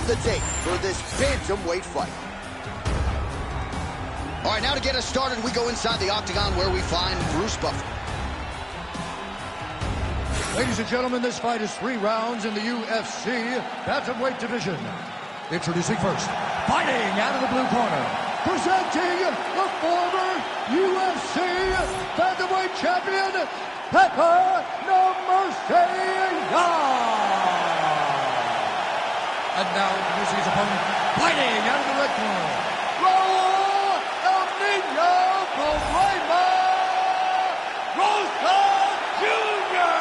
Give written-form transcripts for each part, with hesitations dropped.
of the date for this bantamweight fight. All right, now to get us started, we go inside the octagon where we find Bruce Buffer. Ladies and gentlemen, this fight is 3 rounds in the UFC bantamweight division. Introducing first, fighting out of the blue corner, presenting the former UFC bantamweight champion, Pepper No Mercy Young. And now introducing his opponent, fighting out of the red corner, Raul El Nino Problema Rosa Jr.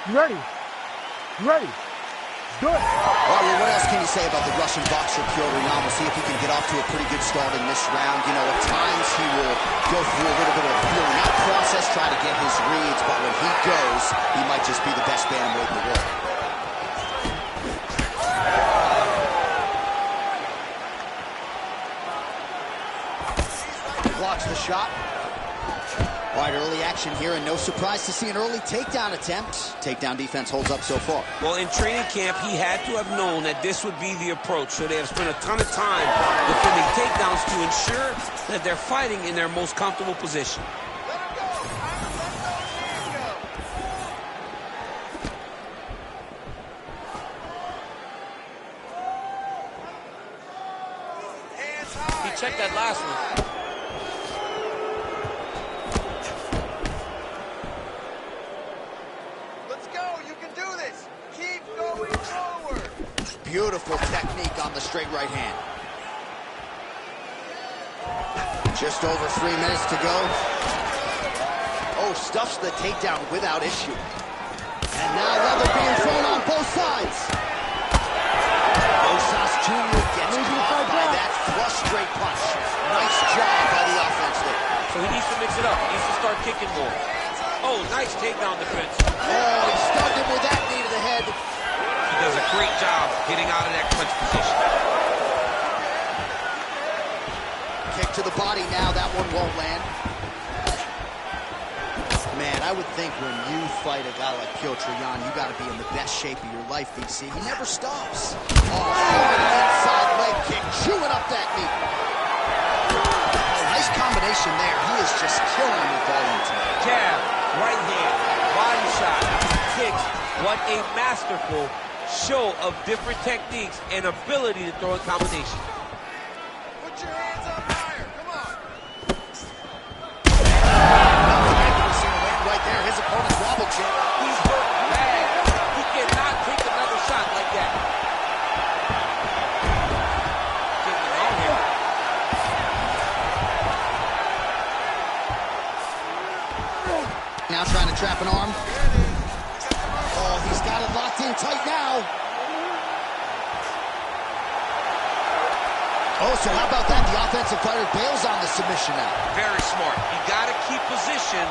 You ready? You ready? Good. All right, well, what else can you say about the Russian boxer Piotr Yan? We'll see if he can get off to a pretty good start in this round. You know, at times he will go through a little bit of a feeling out process, try to get his reads, but when he goes, he might just be the best bantamweight in the world. Blocks the shot. All right, early action here, and no surprise to see an early takedown attempt. Takedown defense holds up so far. Well, in training camp, he had to have known that this would be the approach, so they have spent a ton of time defending takedowns to ensure that they're fighting in their most comfortable position. He checked that last one. Beautiful technique on the straight right hand. Just over 3 minutes to go. Oh, stuffs the takedown without issue. And now leather being thrown on both sides. Rosas Jr. gets caught by that flush straight punch. Nice job by the offense there. So he needs to mix it up. He needs to start kicking more. Oh, nice takedown defense. Oh, he stunned him with that knee to the head. He does a great job getting out of that clinch position. Kick to the body now. That one won't land. Man, I would think when you fight a guy like Piotr Yan, you got to be in the best shape of your life, DC. He never stops. Oh, inside leg kick, chewing up that knee. Oh, nice combination there. He is just killing with volume tonight. Jab, right hand, body shot, kicks. What a masterful show of different techniques and ability to throw in combination. Put your hands up higher, come on. Right there, his opponent's wobble kick. He's hurt bad. He cannot take another shot like that. Getting on here. Now trying to trap an arm. Oh, he's got it locked in tight now. Oh, so how about that? The offensive fighter bails on the submission now. Very smart. You got to keep position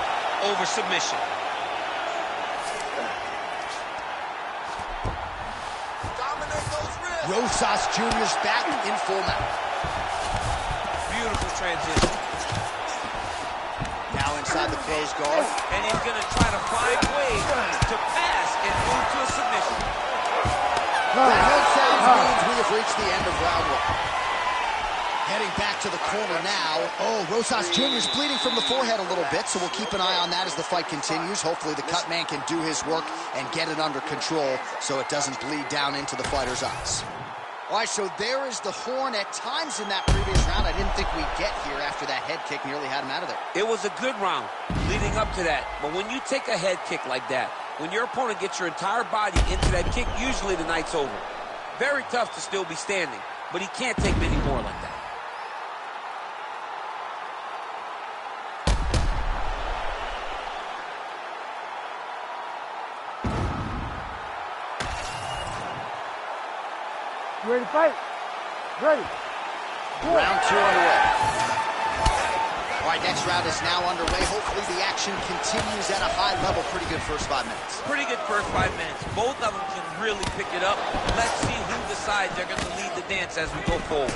over submission. Dominate those wrists. Rosas Jr.'s back in full mount. Beautiful transition. Now inside the closed guard. And he's going to try to find ways to pass and move to a submission. That head sounds means we have reached the end of round 1. Heading back to the corner now. Oh, Rosas Jr.'s bleeding from the forehead a little bit, so we'll keep an eye on that as the fight continues. Hopefully the cut man can do his work and get it under control so it doesn't bleed down into the fighter's eyes. All right, so there is the horn. At times in that previous round, I didn't think we'd get here after that head kick nearly had him out of there. It was a good round leading up to that. But when you take a head kick like that, when your opponent gets your entire body into that kick, usually the night's over. Very tough to still be standing, but he can't take many more like that. You ready to fight? Ready. Good. Round 2 underway. All right, next round is now underway. Hopefully the action continues at a high level. Pretty good first 5 minutes. Pretty good first 5 minutes. Both of them can really pick it up. Let's see who decides they're going to lead the dance as we go forward.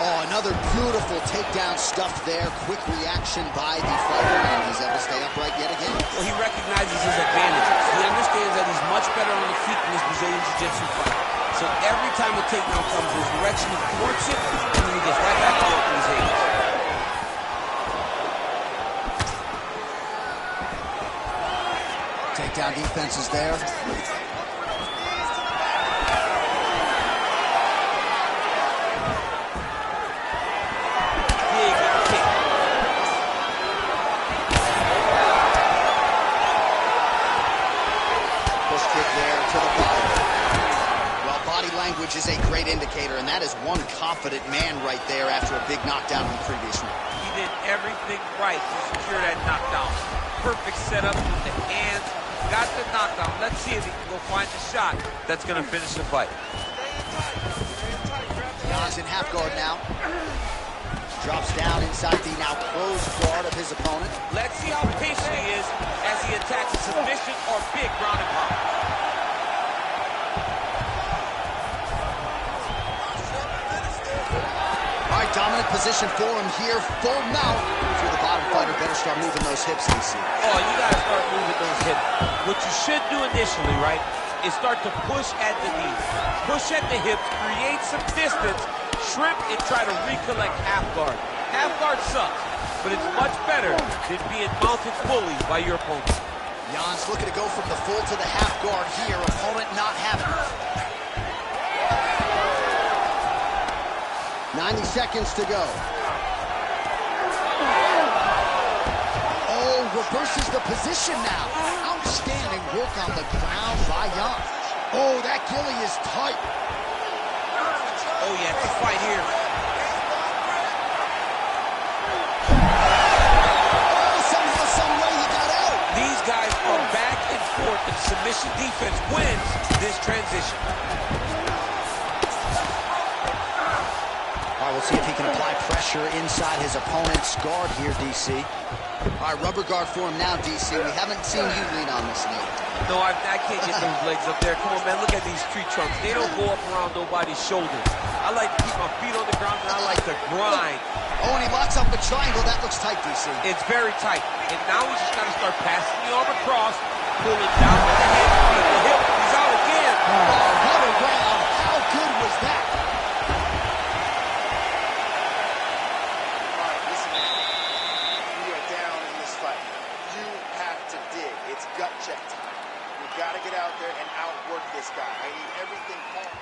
Oh, another beautiful takedown stuffed there. Quick reaction by the fighter, and he's able to stay upright yet again. Well, he recognizes his advantages. He understands that he's much better on the feet in this Brazilian Jiu-Jitsu fight. So every time a takedown comes in his direction, he thwarts it, and then he gets right back on with his hands. Takedown defense is there. Which is a great indicator, and that is one confident man right there after a big knockdown in the previous round. He did everything right to secure that knockdown. Perfect setup with the hands, got the knockdown. Let's see if he can go find the shot that's going to finish the fight. Jan's in half guard now. Drops down inside the now closed guard of his opponent. Let's see how patient he is as he attacks a submission or big ground and pound. Dominant position for him here, full mount. If you're the bottom fighter, better start moving those hips, DC. Oh, you gotta start moving those hips. What you should do initially, right, is start to push at the knees. Push at the hips, create some distance, shrimp, and try to recollect half guard. Half guard sucks, but it's much better than being mounted fully by your opponent. Jan's looking to go from the full to the half guard here. Opponent not happy. 90 seconds to go. Oh, reverses the position now. Outstanding work on the ground by Jan. Oh, that gilly is tight. Oh, yeah, it's a fight here. Oh, somehow, some way he got out. These guys are back and forth, and submission defense wins this transition. All right, we'll see if he can apply pressure inside his opponent's guard here, DC. All right, rubber guard for him now, DC. We haven't seen you lean on this knee. No, I can't get those legs up there. Come on, man, look at these tree trunks. They don't go up around nobody's shoulders. I like to keep my feet on the ground, and I like to grind. Oh, and he locks up the triangle. That looks tight, DC. It's very tight. And now he's just got to start passing the arm across, pulling down with the head, the hip. He's out again. Oh, what a round. How good was that? Gut check time. You got to get out there and outwork this guy. I need everything home.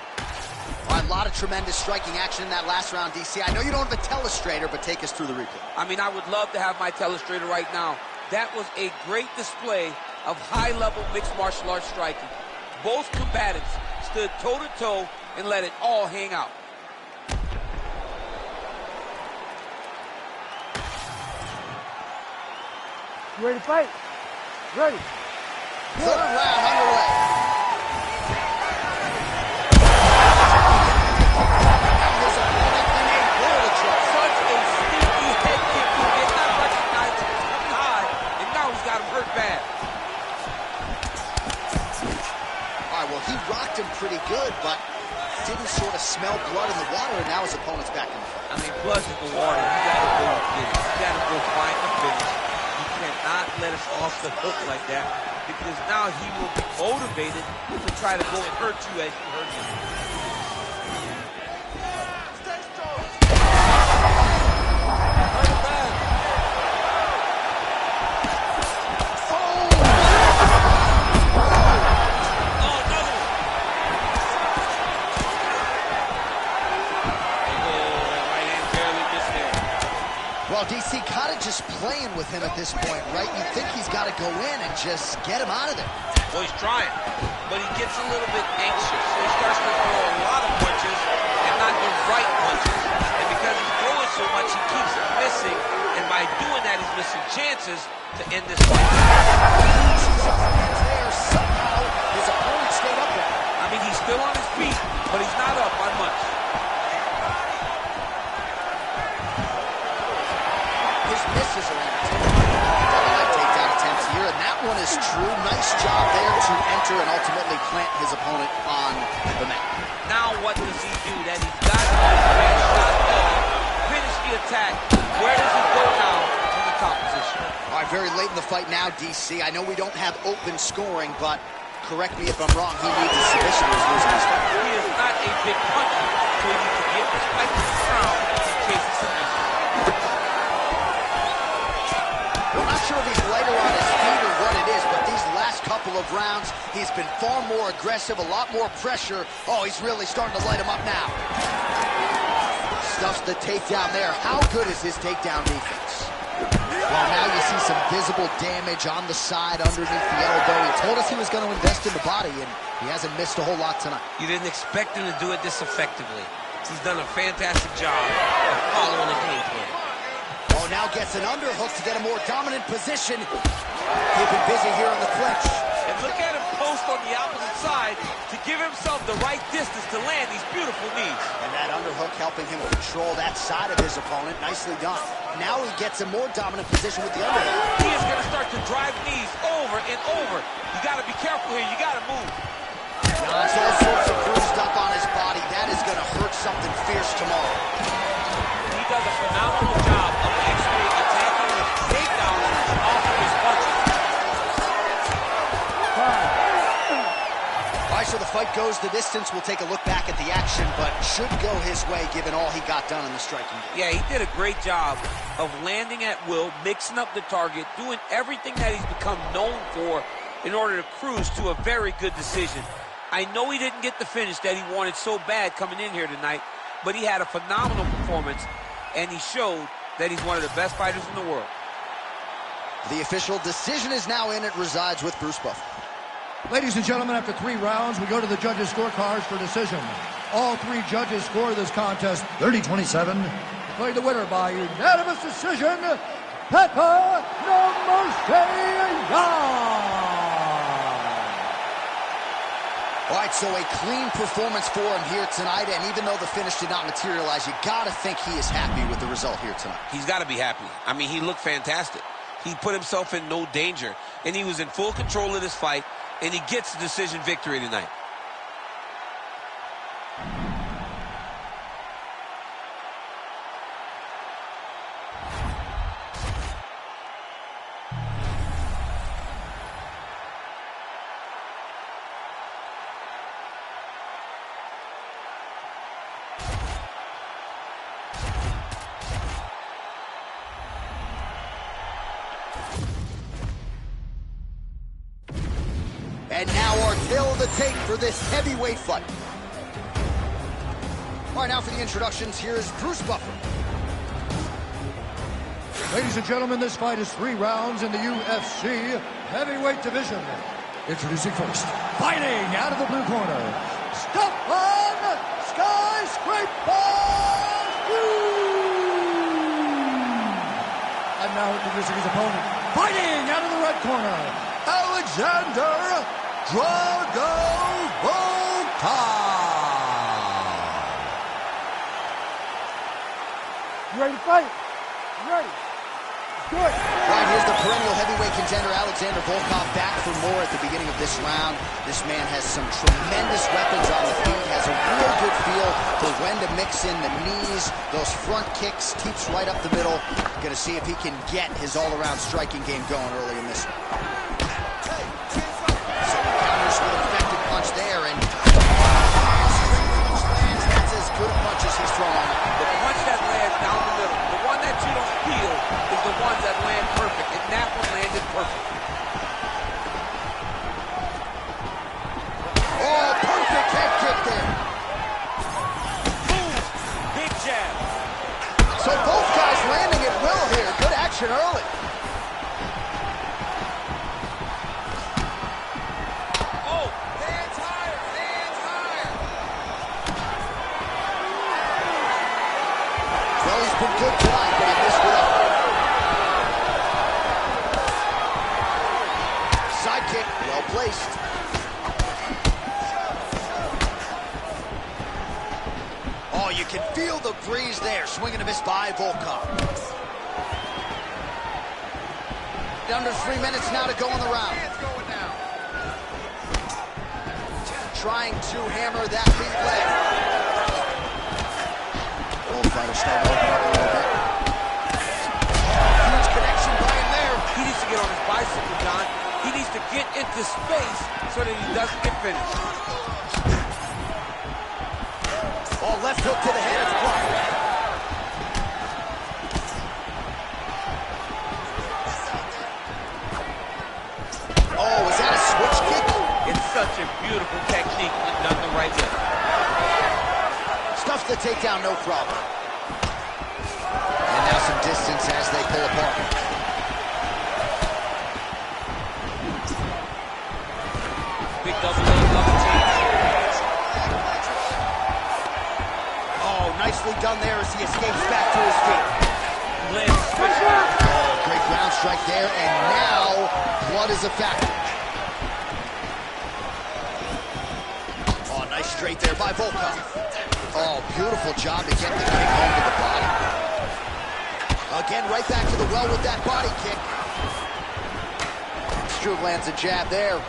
All right, a lot of tremendous striking action in that last round, DC. I know you don't have a telestrator, but take us through the replay. I mean, I would love to have my telestrator right now. That was a great display of high-level mixed martial arts striking. Both combatants stood toe-to-toe and let it all hang out. You ready to fight? Ready. Third round underway. His opponent in a world of trouble. Such a sneaky head kick. He did not recognize it was coming high, and now he's got him hurt bad. All right, well, he rocked him pretty good, but didn't sort of smell blood in the water, and now his opponent's back in the fight. I mean, blood's in the water. You got to go get it. You got to go find the finish. You cannot let us off the hook like that, because now he will be motivated to try to go and hurt you as you hurt him. Well, DC kind of just playing with him at this point, right? You think he's got to go in and just get him out of there. Well, he's trying, but he gets a little bit anxious. So he starts to throw a lot of punches and not the right punches. And because he's throwing so much, he keeps missing. And by doing that, he's missing chances to end this fight. There, somehow, his opponent stayed up there. I mean, he's still on his feet, but he's not up by much. His misses are double-leg takedown attempts here, and that one is true. Nice job there to enter and ultimately plant his opponent on the mat. Now what does he do? That he's got his best shot off. fight now, DC. I know we don't have open scoring, but correct me if I'm wrong, he needs a submission. He is not a big puncher, so he needs to get this fight to the ground in case of submission. I'm not sure if he's lighter on his feet or what it is, but these last couple of rounds, he's been far more aggressive, a lot more pressure. Oh, he's really starting to light him up now. Stuffs the takedown there. How good is his takedown defense? Well, now you see some visible damage on the side underneath the elbow. He told us he was going to invest in the body, and he hasn't missed a whole lot tonight. You didn't expect him to do it this effectively. He's done a fantastic job of following the game plan. Oh, now gets an underhook to get a more dominant position. Keeping busy here in the clinch. And look at him post on the opposite side to give himself the right distance to land these beautiful knees. And that underhook helping him control that side of his opponent. Nicely done. Now he gets a more dominant position with the underhook. He is going to start to drive knees over and over. You got to be careful here. You got to move. John's all sorts of bruised up on his body. That is going to hurt something fierce tomorrow. He does a phenomenal job of actually attacking the takedown off of his punches. All right, so the fight goes the distance. We'll take a look back at the action, but should go his way given all he got done in the striking game. Yeah, he did a great job of landing at will, mixing up the target, doing everything that he's become known for in order to cruise to a very good decision. I know he didn't get the finish that he wanted so bad coming in here tonight, but he had a phenomenal performance, and he showed that he's one of the best fighters in the world. The official decision is now in. It resides with Bruce Buffer. Ladies and gentlemen, after 3 rounds, we go to the judges' scorecards for decision. All 3 judges score this contest 30-27. Declared the winner by unanimous decision, Pepper Young. All right, so a clean performance for him here tonight, and even though the finish did not materialize, you got to think he is happy with the result here tonight. He's got to be happy. I mean, he looked fantastic. He put himself in no danger, and he was in full control of this fight, and he gets the decision victory tonight. And now our tale of the tape for this heavyweight fight. All right, now for the introductions, here is Bruce Buffer. Ladies and gentlemen, this fight is 3 rounds in the UFC heavyweight division. Introducing first, fighting out of the blue corner, Stefan Skyscraper! And now introducing his opponent, fighting out of the red corner, Alexander Drago Volta! You ready to fight? You ready? Good. All right, here's the perennial heavyweight contender, Alexander Volkov, back for more at the beginning of this round. This man has some tremendous weapons on the feet, has a real good feel for when to mix in the knees, those front kicks, keeps right up the middle. Going to see if he can get his all-around striking game going early in this one. So he counters with an effective punch there, and that's as good a punch as he's thrown on it. The punch that lands down the middle, the one that you don't feel, is the ones that land perfect, and that one landed perfect. Oh, perfect head kick there. Boom! Big jab. So both guys landing it well here. Good action early. Oh, hands higher, hands higher. Well, he's been good tonight, but he missed it up. Side kick, well placed. Oh, you can feel the breeze there. Swing and a miss by Volkov. Under 3 minutes now to go in the round. Trying to hammer that lead leg. Both fighters starting to open up a little bit. Huge connection by him there. He needs to get on his bicycle into space so that he doesn't get finished. Oh, left hook to the head. It's blocked. Oh, is that a switch kick? It's such a beautiful technique when done the right way. Stuffs the takedown, no problem. And now some distance as they pull apart. Big double change. Oh, nicely done there as he escapes back to his feet. Oh, great ground strike there, and now blood is a factor. Oh, nice straight there by Volkov. Oh, beautiful job to get the kick home to the body. Again, right back to the well with that body kick. Struve lands a jab there.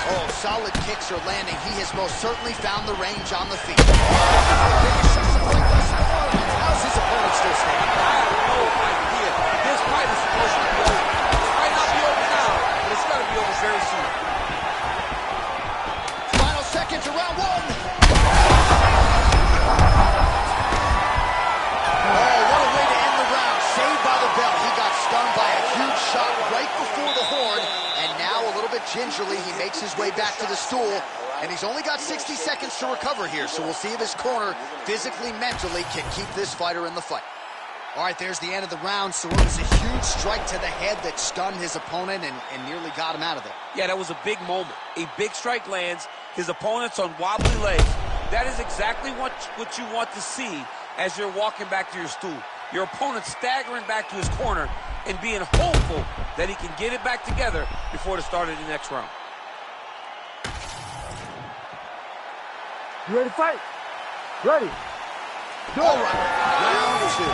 Oh, solid kicks are landing. He has most certainly found the range on the feet. How's his opponent still standing? I have no idea. This fight is supposed to be over. It might not be over now, but it's got to be over very soon. Final seconds of round one. Oh, what a way to end the round. Saved by the bell. He got stunned by a huge shot right before the horn. And now, a little bit gingerly, he makes his way back to the stool. And he's only got 60 seconds to recover here, so we'll see if his corner, physically, mentally, can keep this fighter in the fight. All right, there's the end of the round, so it was a huge strike to the head that stunned his opponent and nearly got him out of there. Yeah, that was a big moment. A big strike lands, his opponent's on wobbly legs. That is exactly what you want to see as you're walking back to your stool. Your opponent staggering back to his corner and being hopeful that he can get it back together before the start of the next round. You ready to fight? Ready. Go. All right, round two.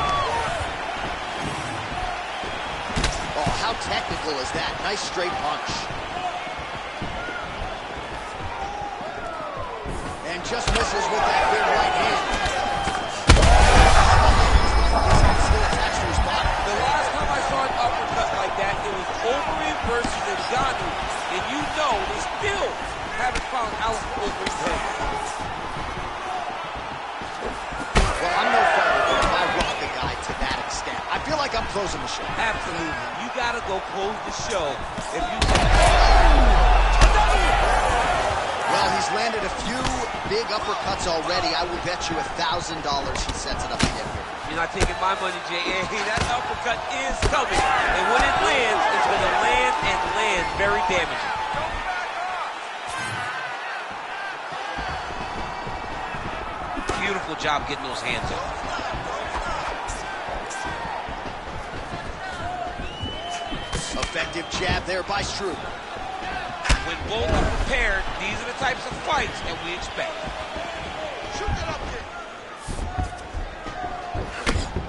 Oh, how technical is that? Nice straight punch. And just misses with that big right hand. Still attached to his body. The last time I saw an uppercut like that, it was Overeem versus Ngannou, and you know they still haven't found Alistair Overeem's head. Well, I'm no fighter, but if I rock a guy to that extent, I feel like I'm closing the show. Absolutely. You gotta go close the show if you can. Well, he's landed a few big uppercuts already. I will bet you $1,000 he sets it up again here. You're not taking my money, J.A. That uppercut is coming. And when it lands, it's going to land and land very damaging. Beautiful job getting those hands up. Effective jab there by Struve. When both are prepared, these are the types of fights that we expect. Shoot that up kick.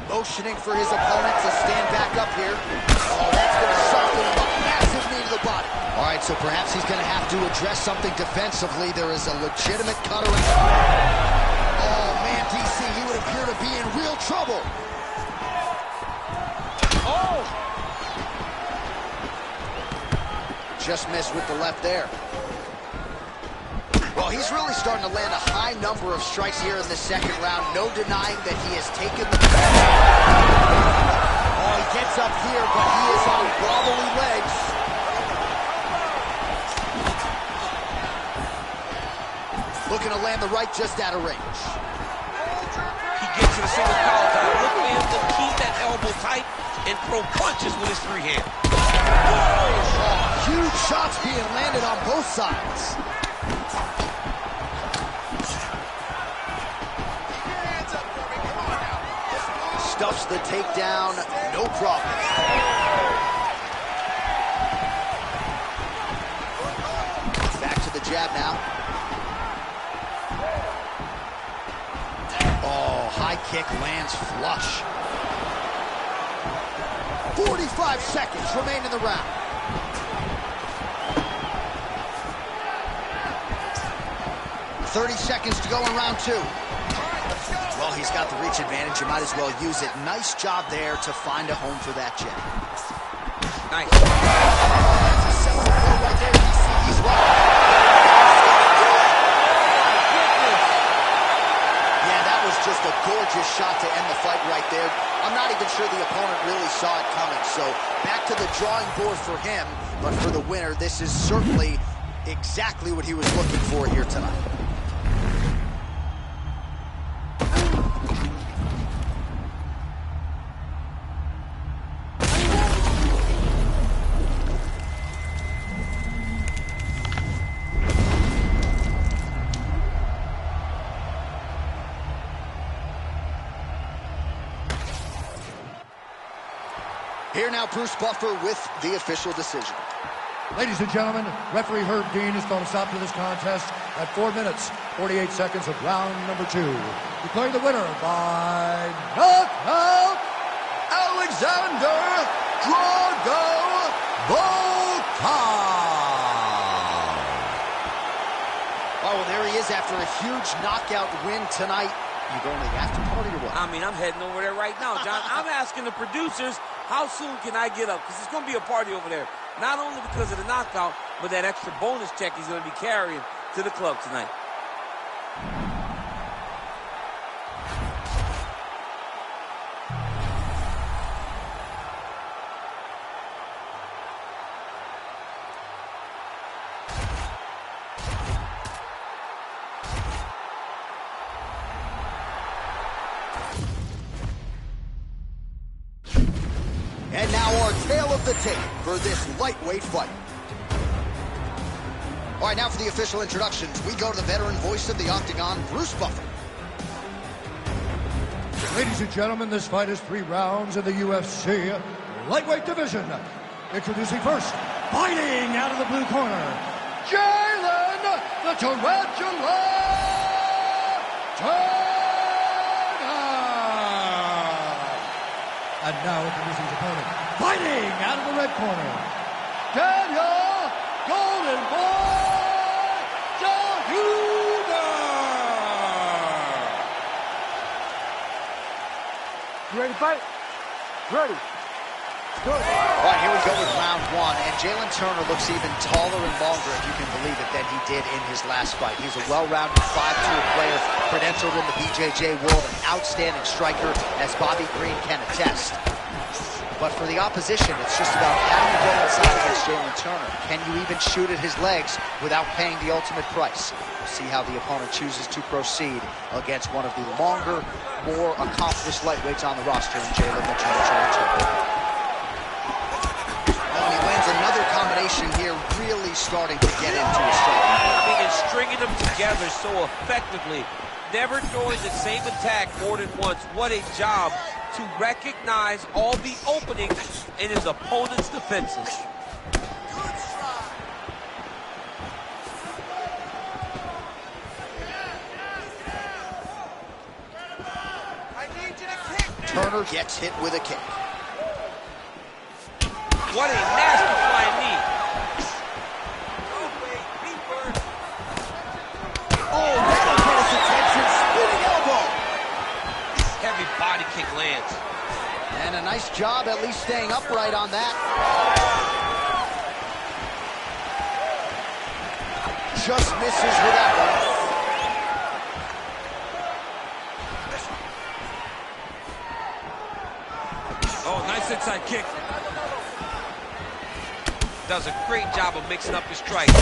Motioning for his opponent to stand back up here. Oh, that's going to soften him up. Massive knee to the body. All right, so perhaps he's going to have to address something defensively. There is a legitimate cutter. Oh, man, DC, he would appear to be in real trouble. Oh! Just missed with the left there. Well, he's really starting to land a high number of strikes here in the second round. No denying that he has taken the... Oh, he gets up here, but he is on wobbly legs. Looking to land the right just out of range. He gets to the single collar time. Look for him to keep that elbow tight and throw punches with his free hand. Oh, huge shots being landed on both sides. Stuffs the takedown, no problem. Back to the jab now. Oh, high kick lands flush. 45 seconds remain in the round. .30 seconds to go in round two. Well, he's got the reach advantage. You might as well use it. Nice job there to find a home for that jab. Nice. That's a simple play right there. He's right. Yeah, that was just a gorgeous shot to end the fight right there. I'm not even sure the opponent really saw it coming. So back to the drawing board for him. But for the winner, this is certainly exactly what he was looking for here tonight. Here now, Bruce Buffer with the official decision. Ladies and gentlemen, referee Herb Dean has thrown a stop to this contest at 4 minutes, 48 seconds of round number 2. Declaring the winner by knockout, Alexander Drago Volkov. Oh, well, there he is after a huge knockout win tonight. You going to the after party or what? I mean, I'm heading over there right now, John. I'm asking the producers, how soon can I get up? Because it's going to be a party over there. Not only because of the knockout, but that extra bonus check he's going to be carrying to the club tonight. And now our tale of the tape for this lightweight fight. All right, now for the official introductions, we go to the veteran voice of the Octagon, Bruce Buffer. Ladies and gentlemen, this fight is 3 rounds in the UFC lightweight division. Introducing first, fighting out of the blue corner, Jalen the Tarantula Turner. And now introducing his opponent, fighting out of the red corner, Daniel Golden Boy Jahuda. You ready to fight? Ready. Good. All right, here we go with round 1, and Jalen Turner looks even taller and longer, if you can believe it, than he did in his last fight. He's a well-rounded 5'2" player, credentialed in the BJJ world, an outstanding striker, as Bobby Green can attest. But for the opposition, it's just about how do you go inside against Jalen Turner? Can you even shoot at his legs without paying the ultimate price? We'll see how the opponent chooses to proceed against one of the longer, more accomplished lightweights on the roster in Jalen the Turner. And he lands another combination here, really starting to get into his strike. I mean, and stringing them together so effectively. Never throwing the same attack more than once. What a job to recognize all the openings in his opponent's defenses. Turner gets hit with a kick. What a nasty flying knee. Oh, that'll get his attention. Spinning elbow. Heavy body kick lands. And a nice job at least staying upright on that. Just misses with that one. Oh, nice inside kick. Does a great job of mixing up his strikes. Gotta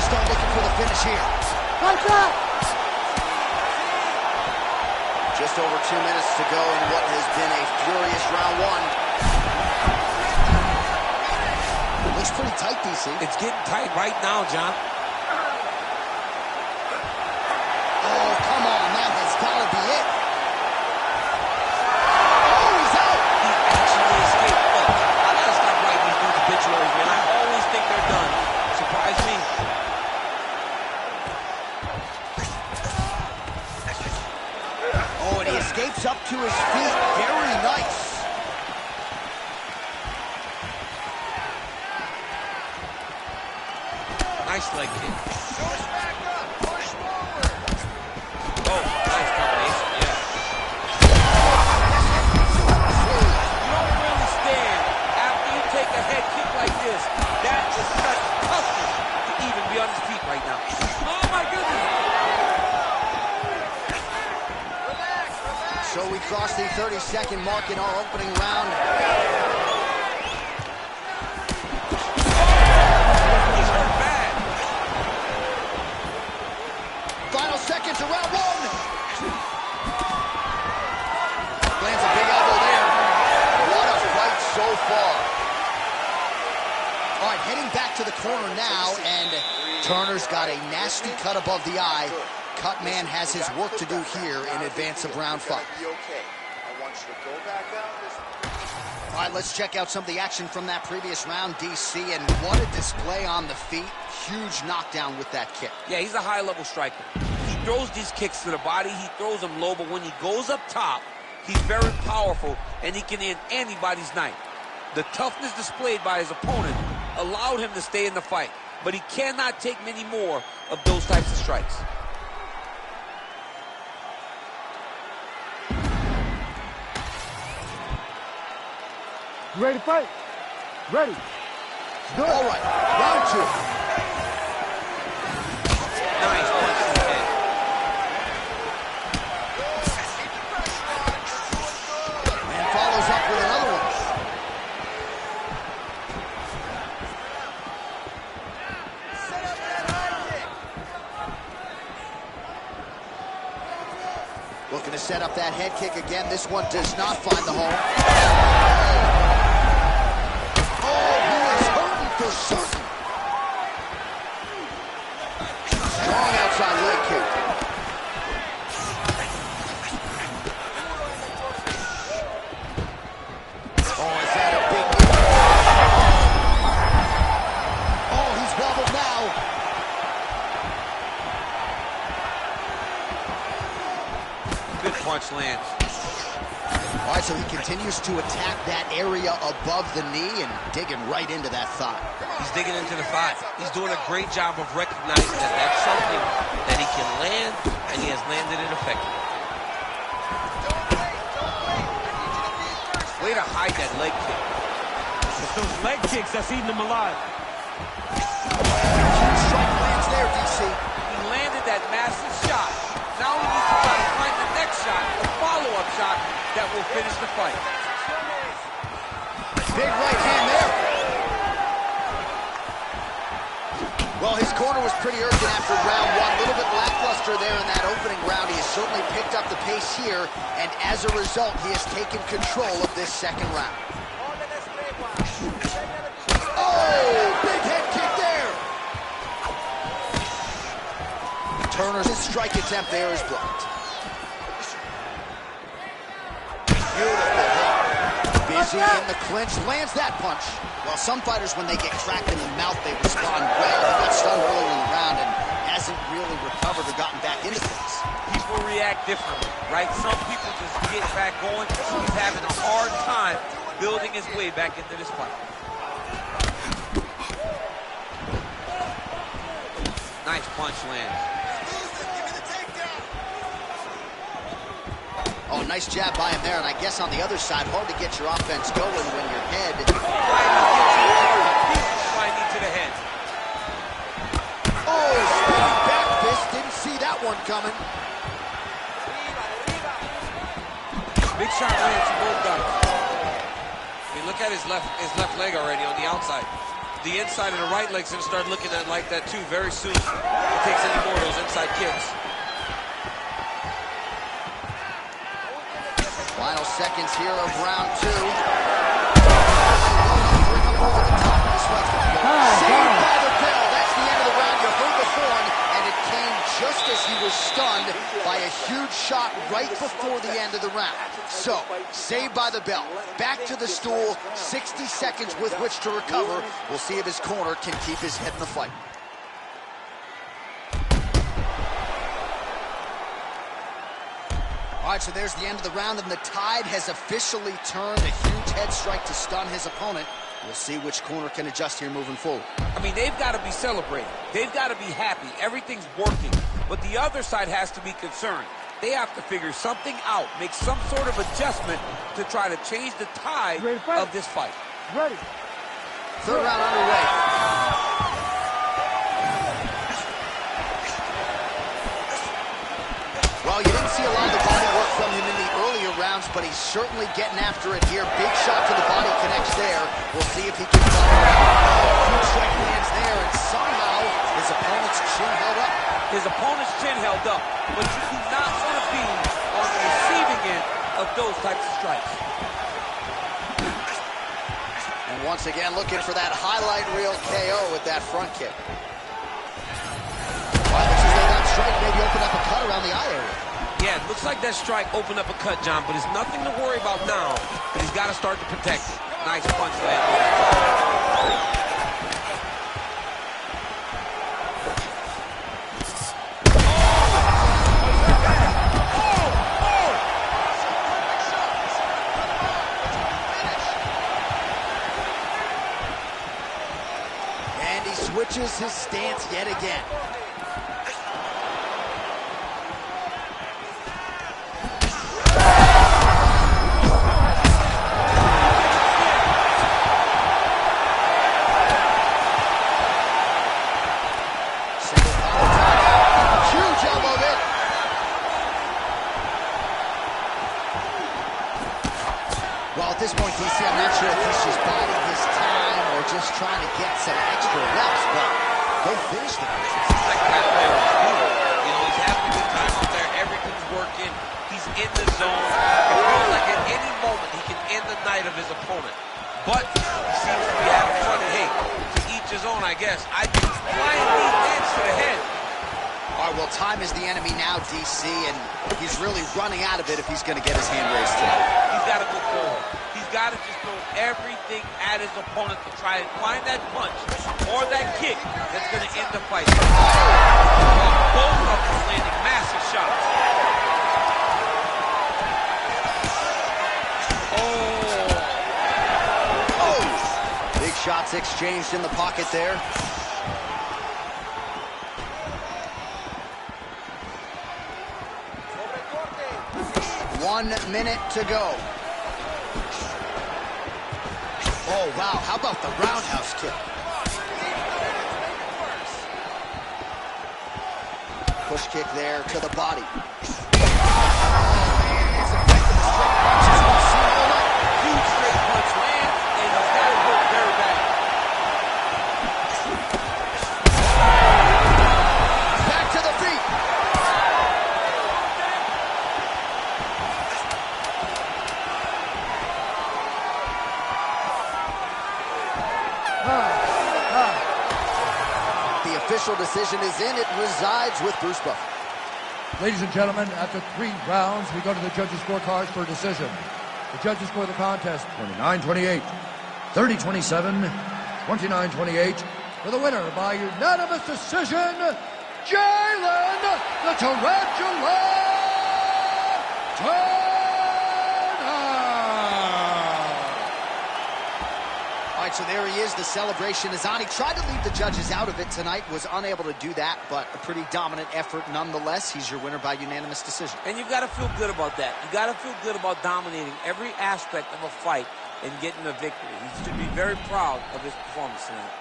start looking for the finish here. Fight that! Just over 2 minutes to go in what has been a furious round 1. Looks pretty tight, DC. It's getting tight right now, John. Oh, come on, that has got to be it. Oh, he's out. He actually escaped. Look, I gotta stop writing these dudes obituaries, man. I always think they're done. Surprise me. Oh, and he escapes up to his feet. Very nice. Nice leg kick. Oh, nice combination, yeah. You don't really across the 30-second mark in our opening round. He's hurt bad. Final seconds of round one. Lands a big elbow there. What a fight so far. All right, heading back to the corner now, and Turner's got a nasty cut above the eye. Cut man has his work to do here in advance of round 5. I want you to go back out. All right, let's check out some of the action from that previous round, DC, and what a display on the feet. Huge knockdown with that kick. Yeah, he's a high-level striker. He throws these kicks to the body. He throws them low, but when he goes up top, he's very powerful, and he can end anybody's night. The toughness displayed by his opponent allowed him to stay in the fight, but he cannot take many more of those types of strikes. You ready to fight? Ready. Good. All right, round 2. Nice punch to the head. And follows up with another one. Looking to set up that head kick again. This one does not find the hole. Oh, he is hurting for certain. Strong outside leg kick. Oh, is that a big move? Oh, he's wobbled now. Good punch lands. All right, so he continues to attack that area above the knee and digging right into that thigh. He's digging into the thigh. He's doing a great job of recognizing that that's something that he can land, and he has landed it effectively. Way to hide that leg kick. It's those leg kicks that's eating him alive. Huge strike lands there, DC. He landed that massive shot. Now he needs to try to find the next shot, the follow-up shot that will finish the fight. Big right hand there. Well, his corner was pretty urgent after round 1. A little bit lackluster there in that opening round. He has certainly picked up the pace here, and as a result, he has taken control of this second round. Oh, big head kick there. Turner's strike attempt there is blocked. Beautiful hit. Busy in the clinch, lands that punch. Well, some fighters, when they get cracked in the mouth, they respond well. He got stunned earlier in the round and hasn't really recovered or gotten back into things. People react differently, right? Some people just get back going. He's having a hard time building his way back into this fight. Nice punch lands. Oh, nice jab by him there, and I guess on the other side, hard to get your offense going when your head... Flying knee to the head. Oh, spinning back fist, didn't see that one coming. Big shot lands to both guys. I mean, look at his left leg already on the outside. The inside of the right leg's gonna start looking at like that too very soon. If he takes any more of those inside kicks. Final seconds here of round 2. Bring him over the top. This one's going to go. Saved by the bell. That's the end of the round. You heard the horn, and it came just as he was stunned by a huge shot right before the end of the round. So, saved by the bell. Back to the stool. 60 seconds with which to recover. We'll see if his corner can keep his head in the fight. All right, so there's the end of the round, and the tide has officially turned. A huge head strike to stun his opponent. We'll see which corner can adjust here moving forward. I mean, they've got to be celebrating. They've got to be happy. Everything's working. But the other side has to be concerned. They have to figure something out, make some sort of adjustment to try to change the tide of this fight. Ready. Third round underway. Well, you didn't see a lot of the body work from him in the earlier rounds, but he's certainly getting after it here. Big shot to the body connects there. We'll see if he can follow it up. Huge strike lands there, and somehow his opponent's chin held up. His opponent's chin held up, but you do not want to be on the receiving end of those types of strikes. And once again, looking for that highlight reel KO with that front kick. Well, looks as though that strike maybe opened up a cut around the eye area. Yeah, it looks like that strike opened up a cut, John, but it's nothing to worry about now, but he's got to start to protect it. Nice punch there. Switches his stance yet again. Huge elbow there. Well, at this point, DC, I'm not sure if he's just biding his time or just trying to get some extra reps, but they finished it. Like that player on the field. You know, he's having a good time out there. Everything's working. He's in the zone. It feels like at any moment he can end the night of his opponent. But he seems to be having fun. And hey, to each his own, I guess. I think flying knee lands to the head. All right, well, time is the enemy now, DC, and he's really running out of it if he's going to get his hand raised today. He's got to go forward. He's got to just throw everything at his opponent to try and find that punch or that kick that's going to end the fight. Both of them landing massive shots. Oh! Big shots exchanged in the pocket there. 1 minute to go. Oh, wow. How about the roundhouse kick? Push kick there to the body. Huge straight punch lands, and he's got to hurt very bad. Back to the feet. The official decision is in. It resides with Bruce Buffer. Ladies and gentlemen, after 3 rounds, we go to the judges' scorecards for a decision. The judges score the contest 29-28, 30-27, 29-28. For the winner by unanimous decision, Jalen the Tarantula Turner! All right, so there he is. The celebration is on. He tried to leave the judges out of it tonight, was unable to do that, but a pretty dominant effort nonetheless. He's your winner by unanimous decision. And you've got to feel good about that. You've got to feel good about dominating every aspect of a fight and getting a victory. He should be very proud of his performance tonight.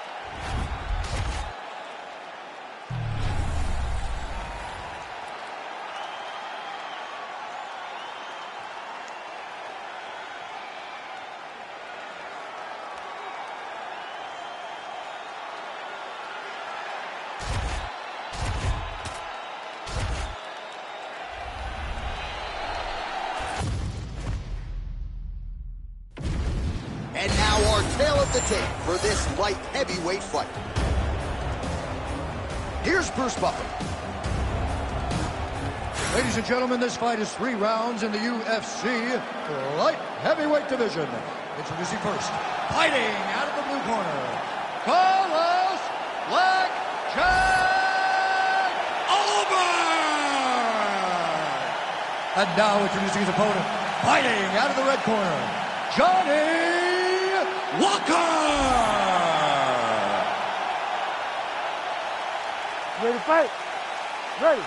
And now our tale of the tape for this light heavyweight fight. Here's Bruce Buffer. Ladies and gentlemen, this fight is 3 rounds in the UFC light heavyweight division. Introducing first, fighting out of the blue corner, Carlos Blackjack Oliver! And now introducing his opponent, fighting out of the red corner, Johnny Walker! Ready to fight? Ready.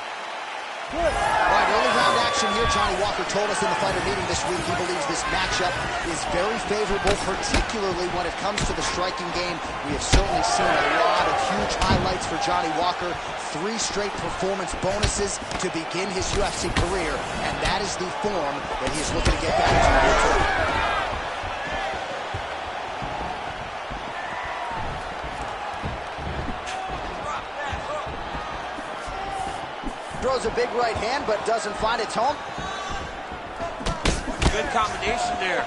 All right, early round action here. Johnny Walker told us in the fighter meeting this week he believes this matchup is very favorable, particularly when it comes to the striking game. We have certainly seen a lot of huge highlights for Johnny Walker. 3 straight performance bonuses to begin his UFC career, and that is the form that he is looking to get back into. Throws a big right hand, but doesn't find its home. Good combination there.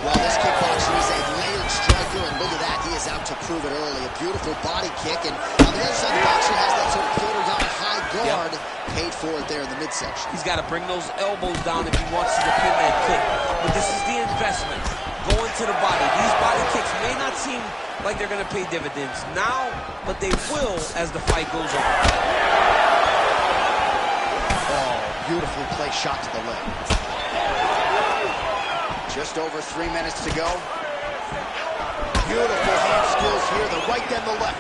Well, this kickboxer is a layered striker, and look at that. He is out to prove it early. A beautiful body kick, and on the other side, the boxer has that sort of catered down high guard. Yep. Paid for it there in the midsection. He's got to bring those elbows down if he wants to defend that kick. But this is the investment. Going to the body. These body kicks may not seem like they're going to pay dividends now, but they will as the fight goes on. Oh, beautifully placed shot to the leg. Just over 3 minutes to go. Beautiful hand skills here, the right then the left.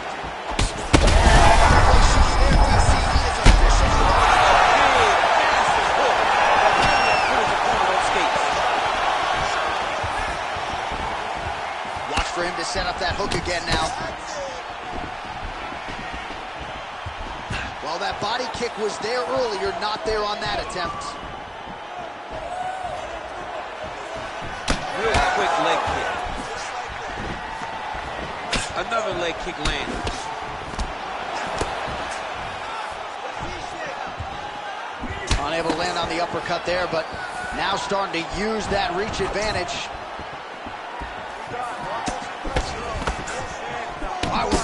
For him to set up that hook again now. Well, that body kick was there earlier, not there on that attempt. Real quick leg kick. Another leg kick lands. Unable to land on the uppercut there, but now starting to use that reach advantage.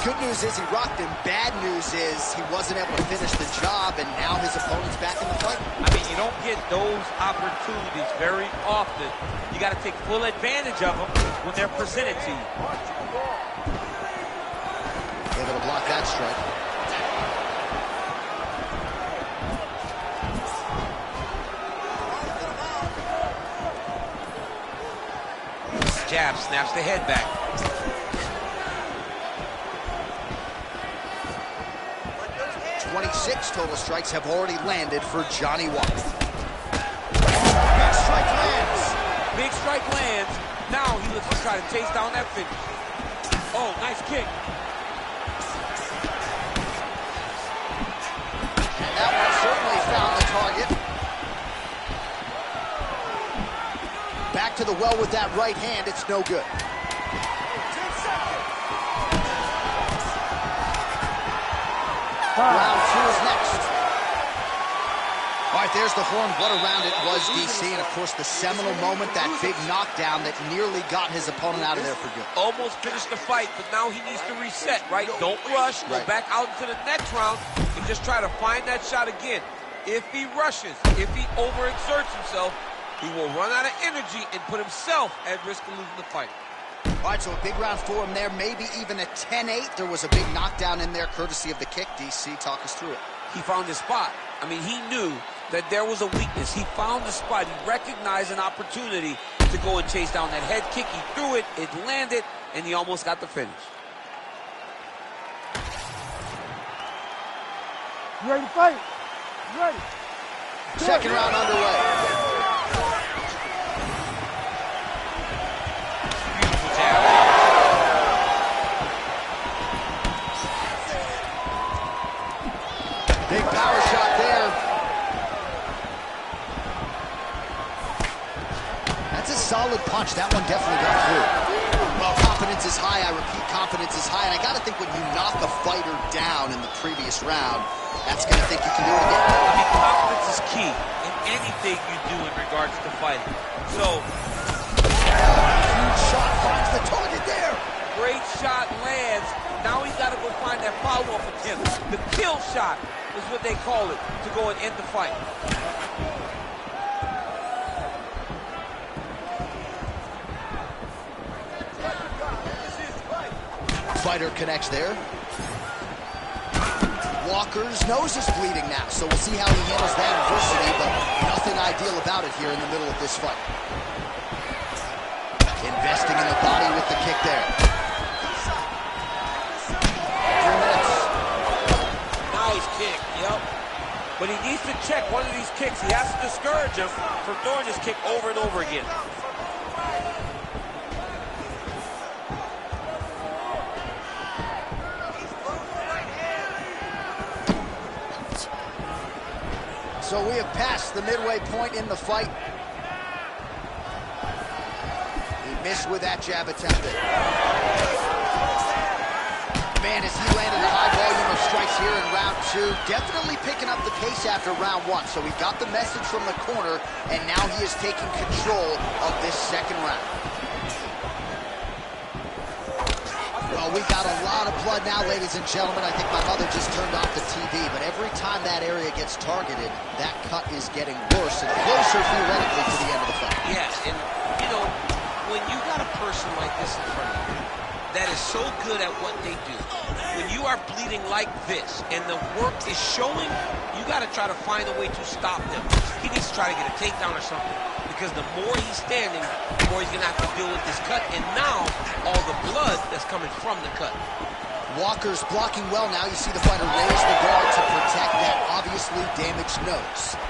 Good news is he rocked him. Bad news is he wasn't able to finish the job, and now his opponent's back in the fight. I mean, you don't get those opportunities very often. You got to take full advantage of them when they're presented to you. Able to block that strike. Jab snaps the head back. 26 total strikes have already landed for Johnny Walker. Big strike lands. Big strike lands. Now he looks to try to chase down that finish. Oh, nice kick. And that one certainly found the target. Back to the well with that right hand. It's no good. Round 2 is next. All right, there's the horn. What a round it was, DC. And, of course, the seminal moment, that big knockdown that nearly got his opponent out of there for good. Almost finished the fight, but now he needs to reset, right? Don't rush. Go back out into the next round and just try to find that shot again. If he rushes, if he overexerts himself, he will run out of energy and put himself at risk of losing the fight. All right, so a big round for him there, maybe even a 10-8. There was a big knockdown in there, courtesy of the kick. DC, talk us through it. He found his spot. I mean, he knew that there was a weakness. He found the spot. He recognized an opportunity to go and chase down that head kick. He threw it, it landed, and he almost got the finish. You ready to fight? You ready? Second round underway. Big power shot there. That's a solid punch. That one definitely got through. Well, confidence is high. I repeat, confidence is high. And I got to think when you knock a fighter down in the previous round, that's going to think you can do it again. I mean, confidence is key in anything you do in regards to fighting. So, huge shot finds the target there. Great shot lands. Now he's got to go find that follow-up attempt. The kill shot is what they call it, to go and end the fight. Fighter connects there. Walker's nose is bleeding now, so we'll see how he handles that adversity, but nothing ideal about it here in the middle of this fight. Investing in the body with the kick there. 3 minutes. kick, yep. But he needs to check one of these kicks. He has to discourage him from throwing this kick over and over again. So we have passed the midway point in the fight. He missed with that jab attempted. Man, as he landed a high volume of strikes here in round 2, definitely picking up the pace after round 1. So he got the message from the corner, and now he is taking control of this second round. Well, we got a lot of blood now, ladies and gentlemen. I think my mother just turned off the TV, but every time that area gets targeted, that cut is getting worse and closer, theoretically, to the end of the fight. Yeah, and, you know, when you got a person like this in front of you that is so good at what they do, when you are bleeding like this and the work is showing, you got to try to find a way to stop them. He needs to try to get a takedown or something, because the more he's standing, the more he's going to have to deal with this cut, and now all the blood that's coming from the cut. Walker's blocking well now. You see the fighter raise the guard to protect that obviously damaged nose.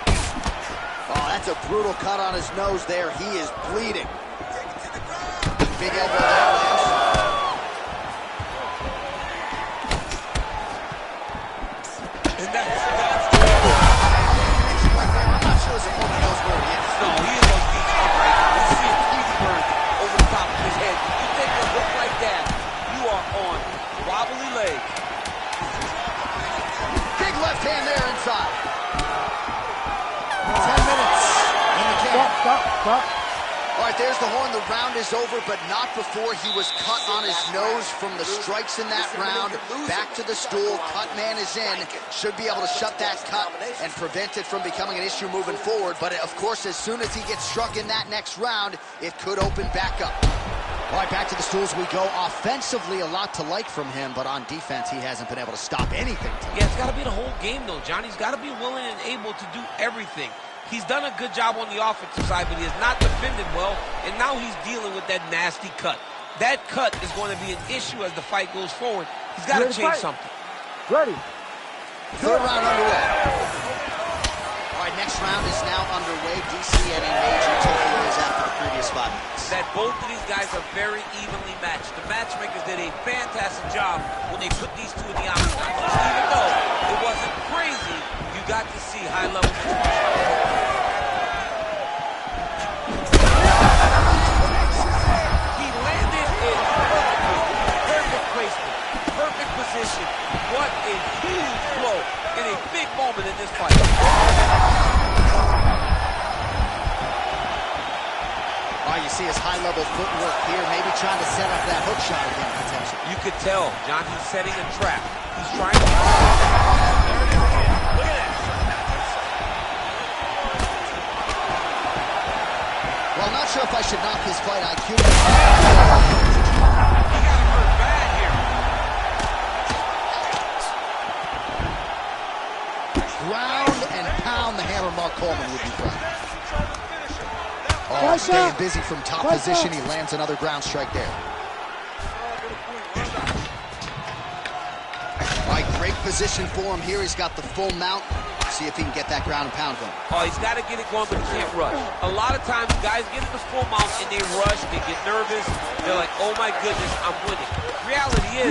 Oh, that's a brutal cut on his nose there. He is bleeding. Big elbow there, Lance. And that's I'm not sure his opponent knows where he is. no, he is on deep right now. You see a huge burn over the top of his head. If you take a hook like that, you are on wobbly leg. Big left hand there inside. 10 minutes in the game. Stop. All right, there's the horn. The round is over, but not before he was cut on his nose from the strikes in that round. Back to the stool. Cut man is in. Should be able to shut that cut and prevent it from becoming an issue moving forward. But, of course, as soon as he gets struck in that next round, it could open back up. All right, back to the stools we go. Offensively, a lot to like from him, but on defense, he hasn't been able to stop anything. Yeah, it's got to be the whole game, though, John. He's got to be willing and able to do everything. He's done a good job on the offensive side, but he has not defended well, and now he's dealing with that nasty cut. That cut is going to be an issue as the fight goes forward. He's got to change something. Ready. Third round underway. All right, next round is now underway. DC any major takeaways after the previous 5 minutes? That both of these guys are very evenly matched. The matchmakers did a fantastic job when they put these two in the octagon. Even though it wasn't crazy, you got to see high level expression. He landed it perfectly. Perfect placement. Perfect position. What a huge blow in a big moment in this fight. You see his high-level footwork here, maybe trying to set up that hook shot again, potentially. You could tell, John, he's setting a trap. He's trying to... Look at that. Well, not sure if I should knock his fight IQ. He got hurt bad here. Ground and pound the hammer Mark Coleman would be proud. Oh, staying busy from top position. He lands another ground strike there. All right, great position for him here. He's got the full mount. See if he can get that ground and pound going. Oh, he's got to get it going, but he can't rush. A lot of times, guys get in the full mount and they rush, they get nervous. They're like, oh my goodness, I'm winning. Reality is,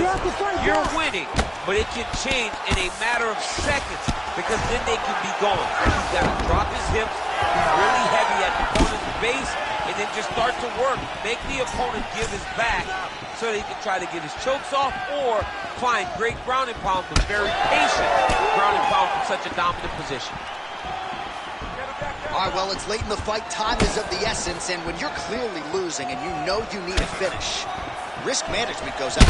you're winning, but it can change in a matter of seconds because then they can be gone. He's got to drop his hips, be really heavy at the opponent's base, and then just start to work. Make the opponent give his back so that he can try to get his chokes off or find great ground and pound, but very patient ground and pound from such a dominant position. All right, well, it's late in the fight. Time is of the essence, and when you're clearly losing and you know you need a finish, risk management goes out.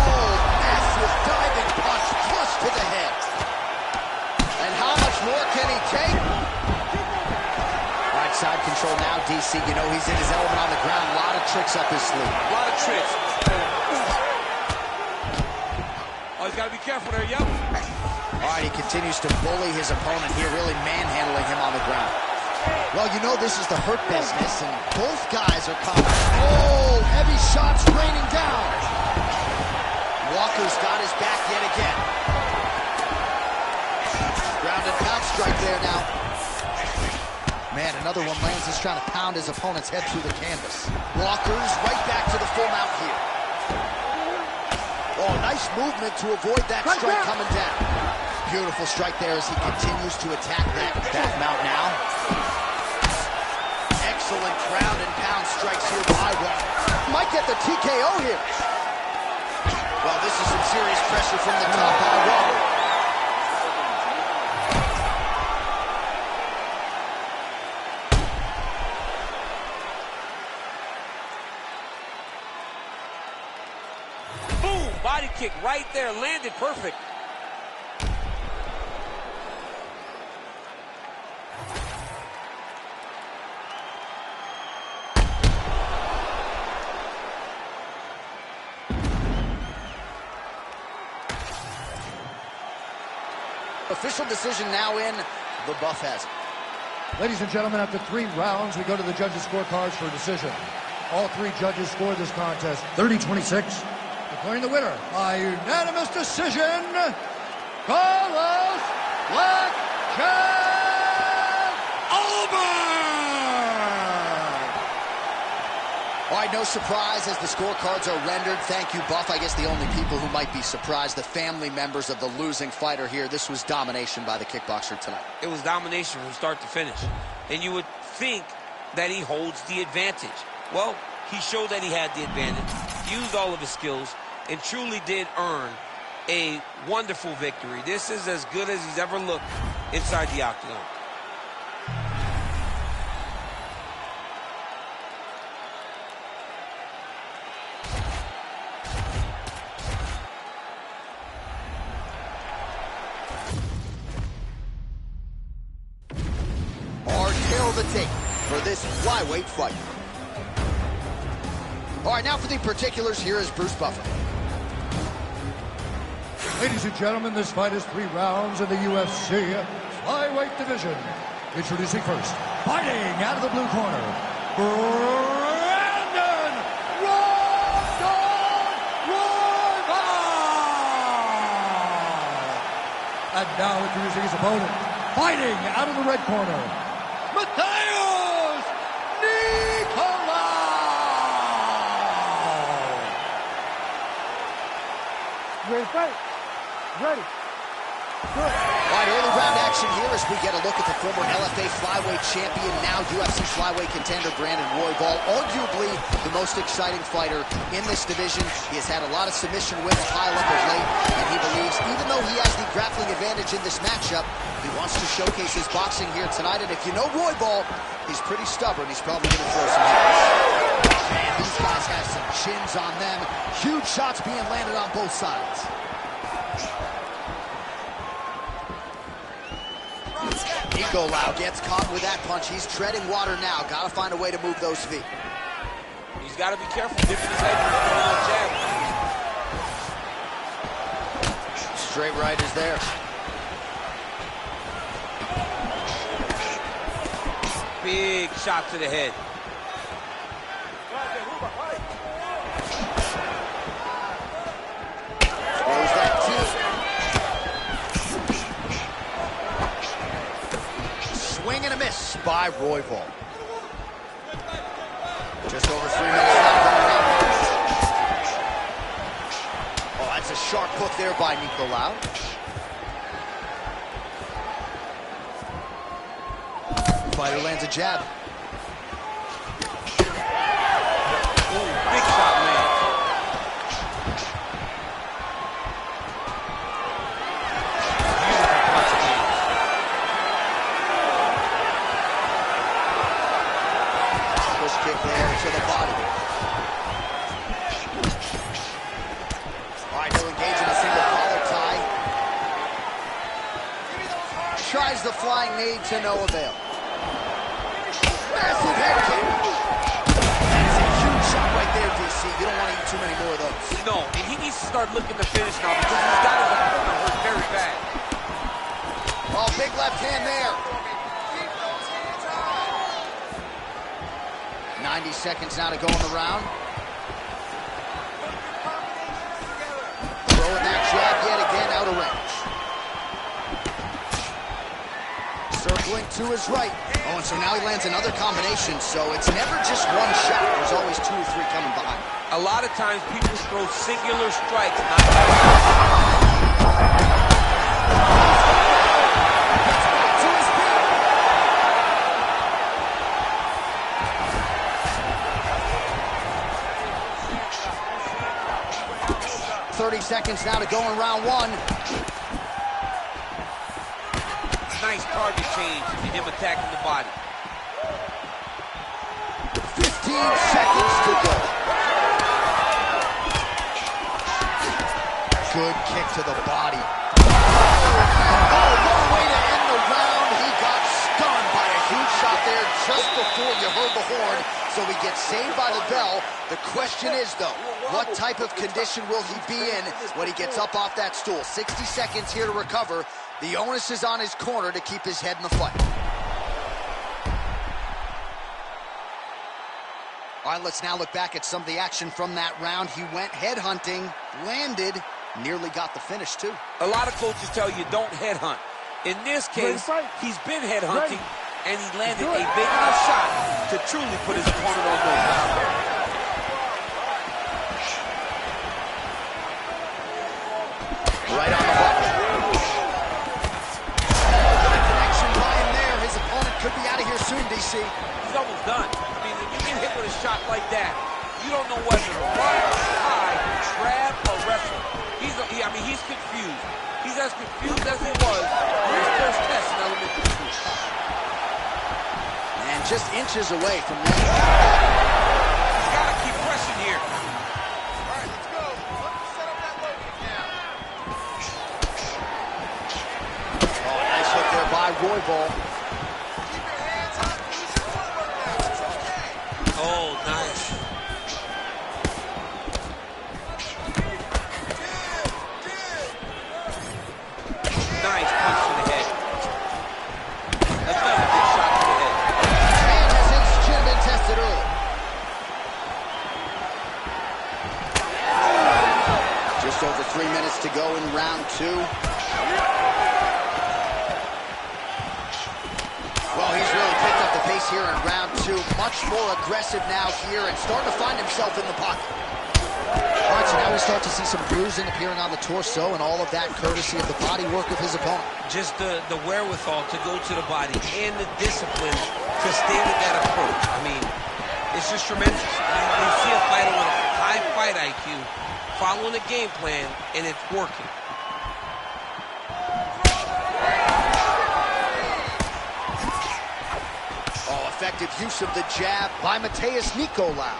Oh, massive diving punch flush to the head. And how much more can he take? All right, side control now, DC. You know he's in his element on the ground. A lot of tricks up his sleeve. A lot of tricks. Oh, he's got to be careful there, yep. All right, he continues to bully his opponent here, really manhandling him on the ground. Well, you know this is the hurt business, and both guys are coming. Oh, heavy shots raining down. Walker's got his back yet again. Ground and pound strike there now. Man, another one lands. He's trying to pound his opponent's head through the canvas. Walker's right back to the full mount here. Oh, nice movement to avoid that strike coming down. Beautiful strike there as he continues to attack that back mount now. Excellent ground and pound strikes here by Walker. Might get the TKO here. Well, this is some serious pressure from the top by Walker. Boom! Body kick right there, landed perfect. Official decision now in. The buff has it. Ladies and gentlemen, after 3 rounds, we go to the judges' scorecards for a decision. All 3 judges scored this contest 30-26, declaring the winner by unanimous decision, Carlos Blackjack Albert! All right, no surprise as the scorecards are rendered. Thank you, Buff. I guess the only people who might be surprised, the family members of the losing fighter here. This was domination by the kickboxer tonight. It was domination from start to finish. And you would think that he holds the advantage. Well, he showed that he had the advantage, used all of his skills, and truly did earn a wonderful victory. This is as good as he's ever looked inside the octagon. The tape for this flyweight fight. All right, now for the particulars, here is Bruce Buffer. Ladies and gentlemen, this fight is 3 rounds in the UFC flyweight division. Introducing first, fighting out of the blue corner, Brandon Royval! And now introducing his opponent, fighting out of the red corner, Mateusz Nicolau! Ready to fight? Ready. Good. All right, early round action here as we get a look at the former LFA flyweight champion, now UFC flyweight contender Brandon Royval, arguably the most exciting fighter in this division. He has had a lot of submission wins pile up of late, and he believes even though he has the grappling advantage in this matchup, he wants to showcase his boxing here tonight. And if you know Royval, he's pretty stubborn. He's probably going to throw some hits. Man, these guys have some chins on them. Huge shots being landed on both sides. Nicolau gets caught with that punch. He's treading water now. Got to find a way to move those feet. He's got to be careful dipping his head into that jab. Straight right is there. Big shot to the head. Throws that too. Swing and a miss by Royval. Just over 3 minutes left. Oh, that's a sharp hook there by Nicolau. Fighter lands a jab. Ooh, big shot lands. Push kick there to the body. All right, he'll engage in a single collar tie. Tries the flying knee to no avail. Massive head kick. That is a huge shot right there, DC. You don't want to eat too many more of those. No, and he needs to start looking to finish now because he's got his opponent hurt very bad. Oh, big left hand there. 90 seconds now to go in the round. Throwing that jab yet again out of range. Circling to his right. Oh, and so now he lands another combination, so it's never just one shot. There's always 2 or 3 coming behind. A lot of times people throw singular strikes, not 30 seconds now to go in round 1. nice target change and him attacking the body. 15 seconds to go. Good kick to the body. Oh, what a way to end the round. He got stunned by a huge shot there just before you heard the horn. So he gets saved by the bell. The question is, though, what type of condition will he be in when he gets up off that stool? 60 seconds here to recover. The onus is on his corner to keep his head in the fight. All right, let's now look back at some of the action from that round. He went headhunting, landed, nearly got the finish, too. A lot of coaches tell you don't headhunt. In this case, he's been headhunting, and he landed a big enough shot to truly put his opponent on notice. Right on the button. Connection by him there. His opponent could be out of here soon, DC. He's almost done. I mean, when you get hit with a shot like that, you don't know whether to run, hide, grab, or wrestle. I mean, he's confused. He's as confused as he was in his first test in elementary school. And just inches away from that. He's got to keep pressing here. All right, let's go. Let's set up that low kick now. Oh, nice hook there by Roybal. Keep your hands up. Use your footwork now. It's okay. Oh, nice. Nice punch to the head. Another big shot to the head. Man has his chin been tested early. Just over 3 minutes to go in round 2. Well, he's really picked up the pace here in round 2. Much more aggressive now here and starting to find himself in the pocket. All right, so now we start to see some bruising appearing on the torso, and all of that courtesy of the body work of his opponent. Just the wherewithal to go to the body and the discipline to stay with that approach. I mean, it's just tremendous. You see a fighter with a high fight IQ following a game plan, and it's working. Oh, effective use of the jab by Mateus Nicolau.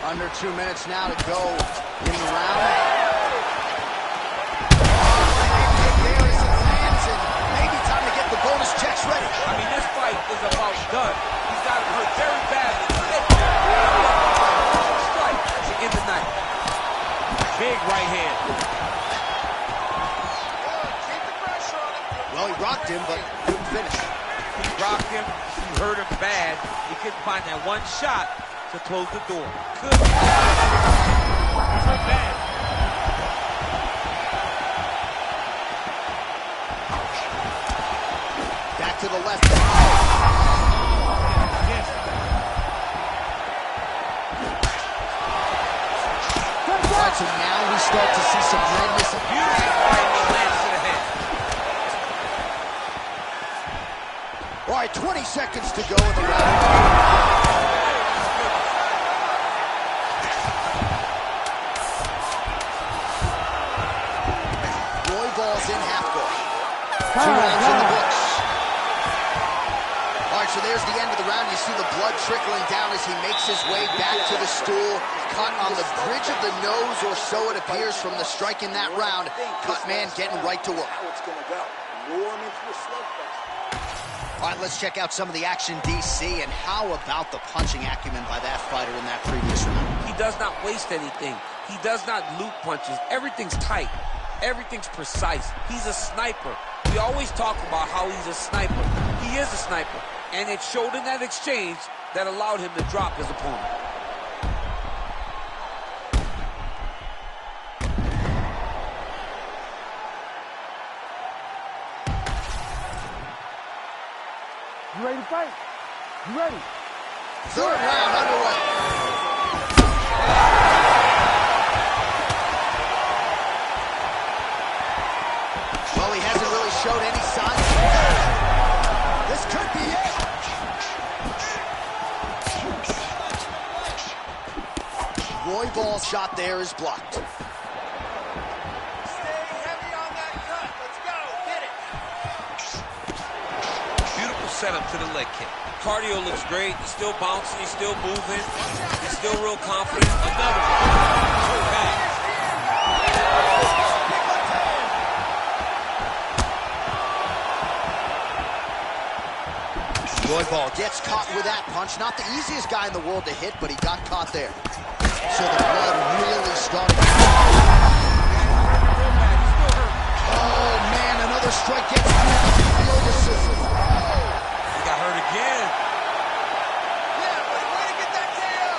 Under 2 minutes now to go in the round. Maybe time to get the bonus checks ready. I mean, this fight is about done. He's got hurt very badly. Strike to end the night. Big right hand. Keep the pressure on him. Well, he rocked him, but couldn't finish. He rocked him. He hurt him bad. He couldn't find that one shot to close the door. Good. Hurt bad. Back to the left. Yes. All right, so now we start to see some redness. Beautiful right hand lands to the head. All right, 20 seconds to go in the round. Roybal's in half guard. 2 rounds in the books. All right, so there's the end of the round. You see the blood trickling down as he makes his way back to the stool. Cut on the bridge of the nose, or so it appears from the strike in that round. Cut man getting right to work. How it's going to go. Lure him into a slugfest. All right, let's check out some of the action, DC, and how about the punching acumen by that fighter in that previous round? He does not waste anything. He does not loop punches. Everything's tight. Everything's precise. He's a sniper. We always talk about how he's a sniper. He is a sniper. And it showed in that exchange that allowed him to drop his opponent. You ready to fight? You ready? Third round underway. Well, he hasn't really showed any signs. This could be it. Royball's shot there is blocked. Stay heavy on that cut. Let's go. Hit it. Beautiful setup to the leg kick. Cardio looks great. He's still bouncing. He's still moving. He's still real confident. Another one. So bad. Royball gets caught with that punch. Not the easiest guy in the world to hit, but he got caught there. So the blood really started. Oh, man, another strike gets field assist. He got hurt again. Yeah, buddy, way to get that KO.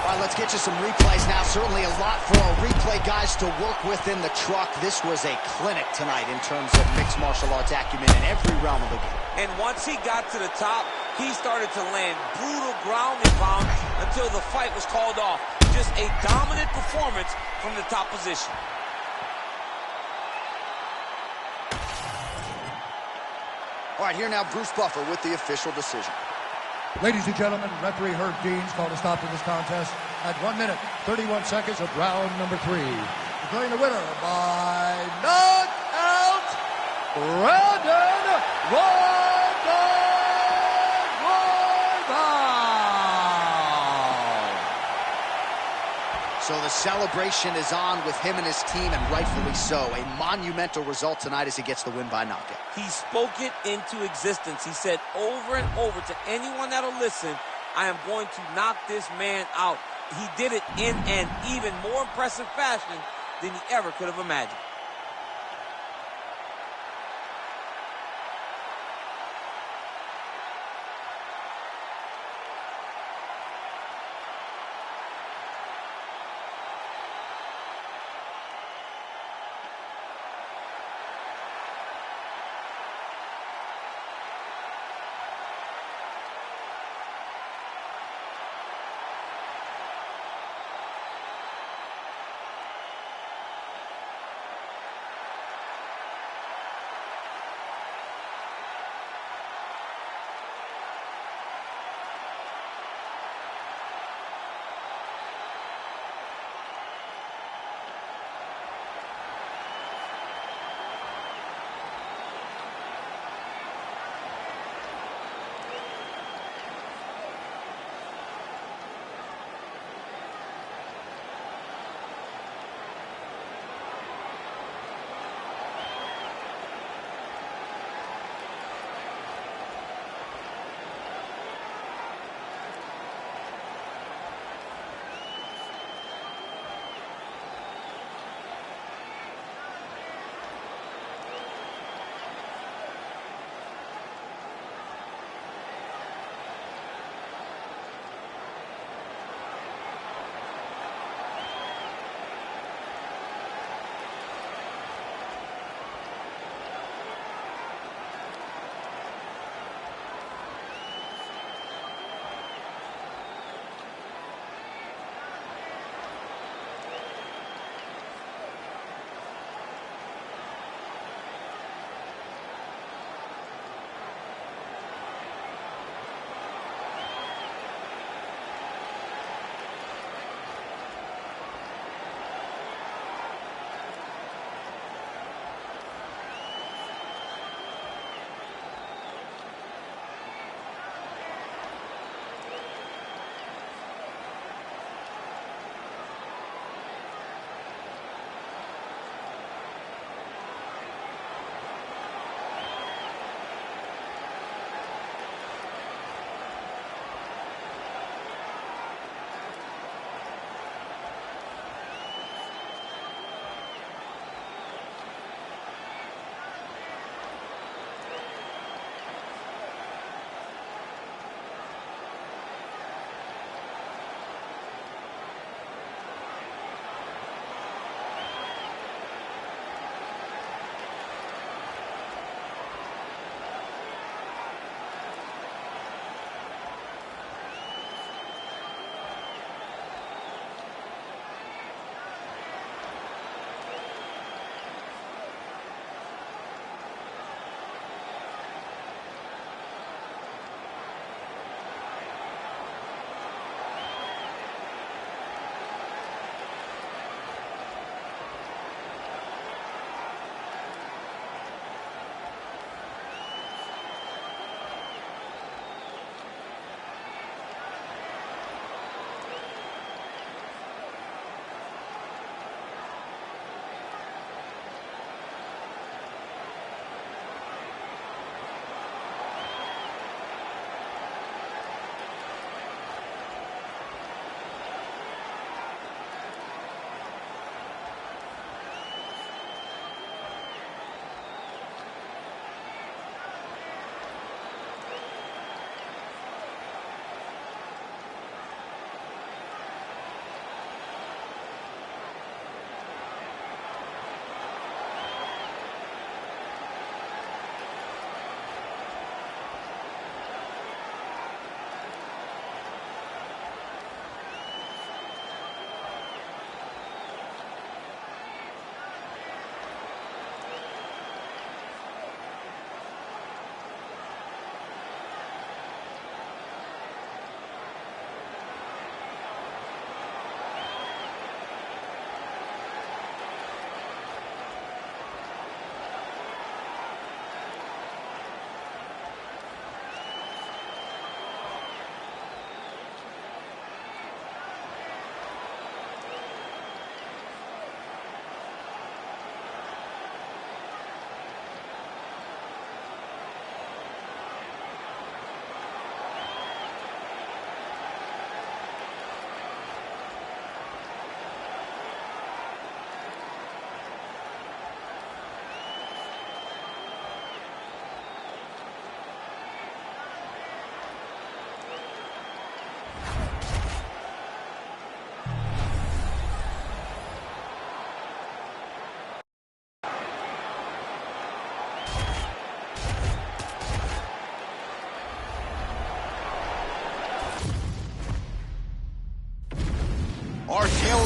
All right, let's get you some replays now. Certainly a lot for our replay guys to work with in the truck. This was a clinic tonight in terms of mixed martial arts acumen in every realm of the game. And once he got to the top, he started to land brutal ground and pound until the fight was called off. Just a dominant performance from the top position. All right, here now Bruce Buffer with the official decision. Ladies and gentlemen, referee Herb Dean's called a stop to this contest at 1 minute, 31 seconds of round number 3. Declaring the winner by knockout, Brandon Roybal. So the celebration is on with him and his team, and rightfully so. A monumental result tonight as he gets the win by knockout. He spoke it into existence. He said over and over to anyone that'll listen, I am going to knock this man out. He did it in an even more impressive fashion than he ever could have imagined.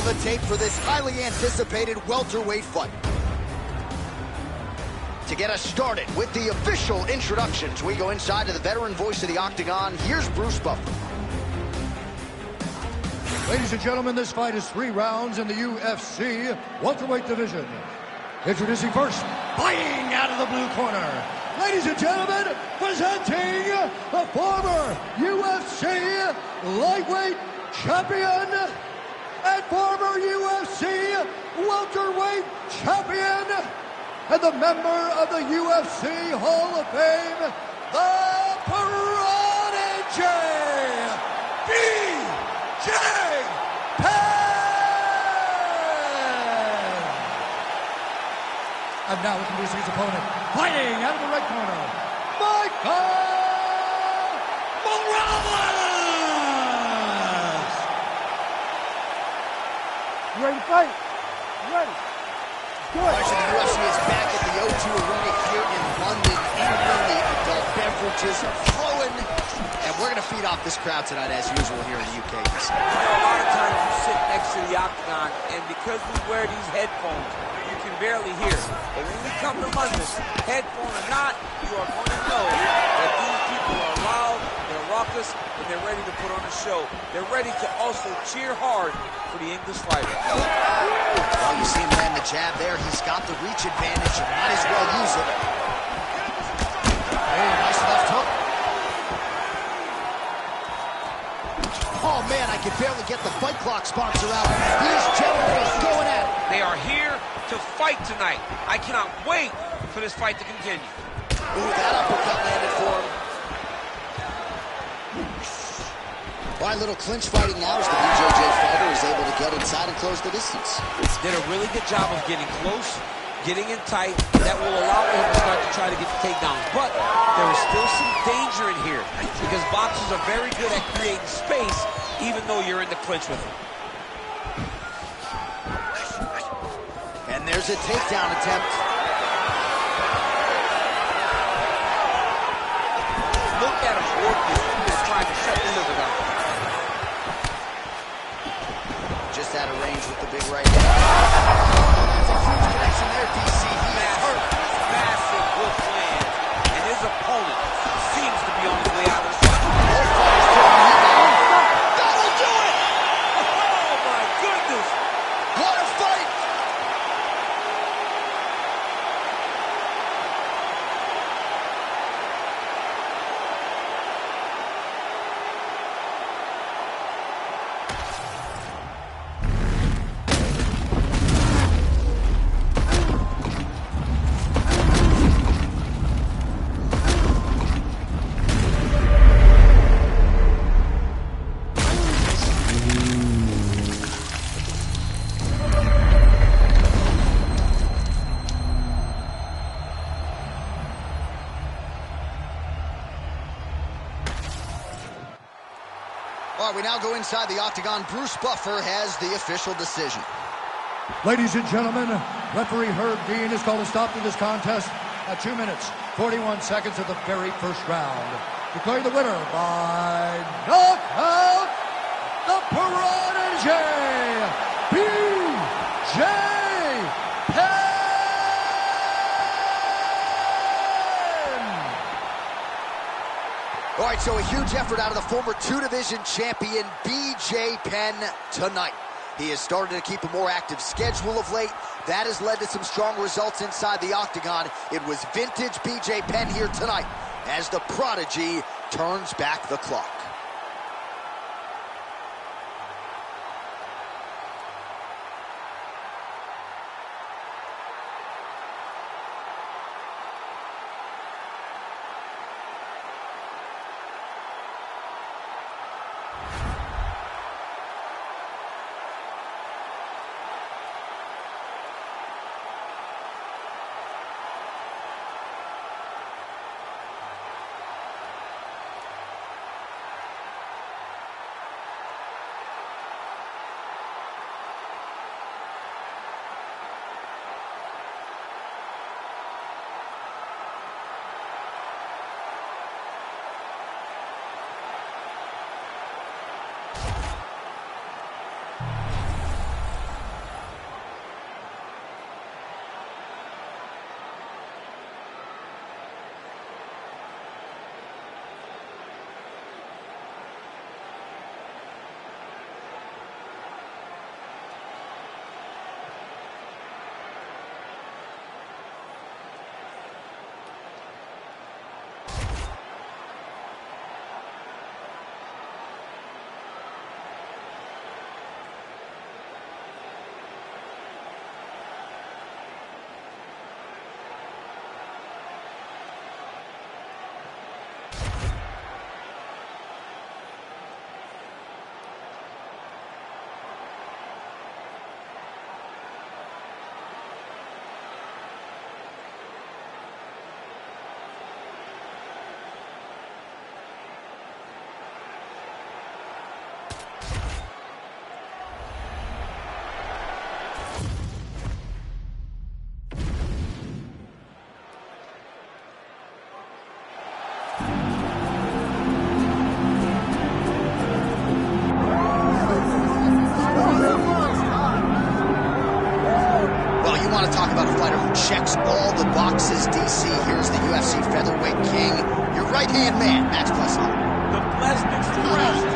the tape for this highly anticipated welterweight fight. To get us started with the official introductions, we go inside to the veteran voice of the Octagon. Here's Bruce Buffer. Ladies and gentlemen, this fight is 3 rounds in the UFC welterweight division. Introducing first, fighting out of the blue corner. Ladies and gentlemen, presenting the former UFC lightweight champion and former UFC welterweight champion and the member of the UFC Hall of Fame, the Prodigy, BJ Penn! And now introducing his opponent, fighting out of the red corner, Michael Morales! You ready to fight? You ready? Good. The UFC is back at the O2 Arena here in London, England. The adult beverages are flowing, and we're going to feed off this crowd tonight as usual here in the UK. You know, a lot of times you sit next to the Octagon, and because we wear these headphones, you can barely hear. But when we come to London, headphone or not, you are going to know that these people are loud, they're raucous, and they're ready to put on a show. They're ready to also cheer hard for the English fighter. Well, you see him land the jab there. He's got the reach advantage. Might as well use it. Hey, nice left hook. Oh, man, I can barely get the Fight Clock sponsor out. Here's Jericho going at it. They are here to fight tonight. I cannot wait for this fight to continue. Ooh, that uppercut landed for him. All right, little clinch fighting now as the BJJ fighter is able to get inside and close the distance. Did a really good job of getting close, getting in tight. That will allow him to start to try to get the takedowns. But there is still some danger in here because boxers are very good at creating space even though you're in the clinch with them. And there's a takedown attempt. Look at him working and trying to shut the liver down. Just out of range with the big right hand. That's a huge connection there, DC. He is hurt. Massive hook land. And his opponent seems to be on his way out of the fight. That'll do it! Oh, my goodness. What a fight! All right, we now go inside the Octagon. Bruce Buffer has the official decision. Ladies and gentlemen, referee Herb Dean has called a stop to this contest at 2 minutes, 41 seconds of the very first round. Declaring the winner by knockout, the Prodigy, BJ Penn! All right, so a huge effort out of the former 2-division champion, BJ Penn, tonight. He has started to keep a more active schedule of late. That has led to some strong results inside the Octagon. It was vintage BJ Penn here tonight as the Prodigy turns back the clock. Talk about a fighter who checks all the boxes, DC. Here's the UFC featherweight king, your right-hand man, Max Blasson. The blessed expressed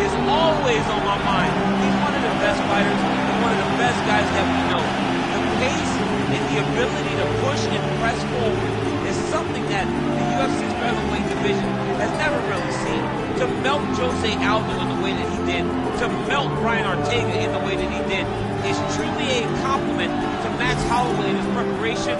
is always on my mind. He's one of the best fighters and one of the best guys that we know. The pace and the ability to push and press forward is something that the UFC's featherweight division has never really seen. To melt Jose Aldo in the way that he did, to melt Brian Ortega in the way that he did, is truly a compliment to Max Holloway and his preparation,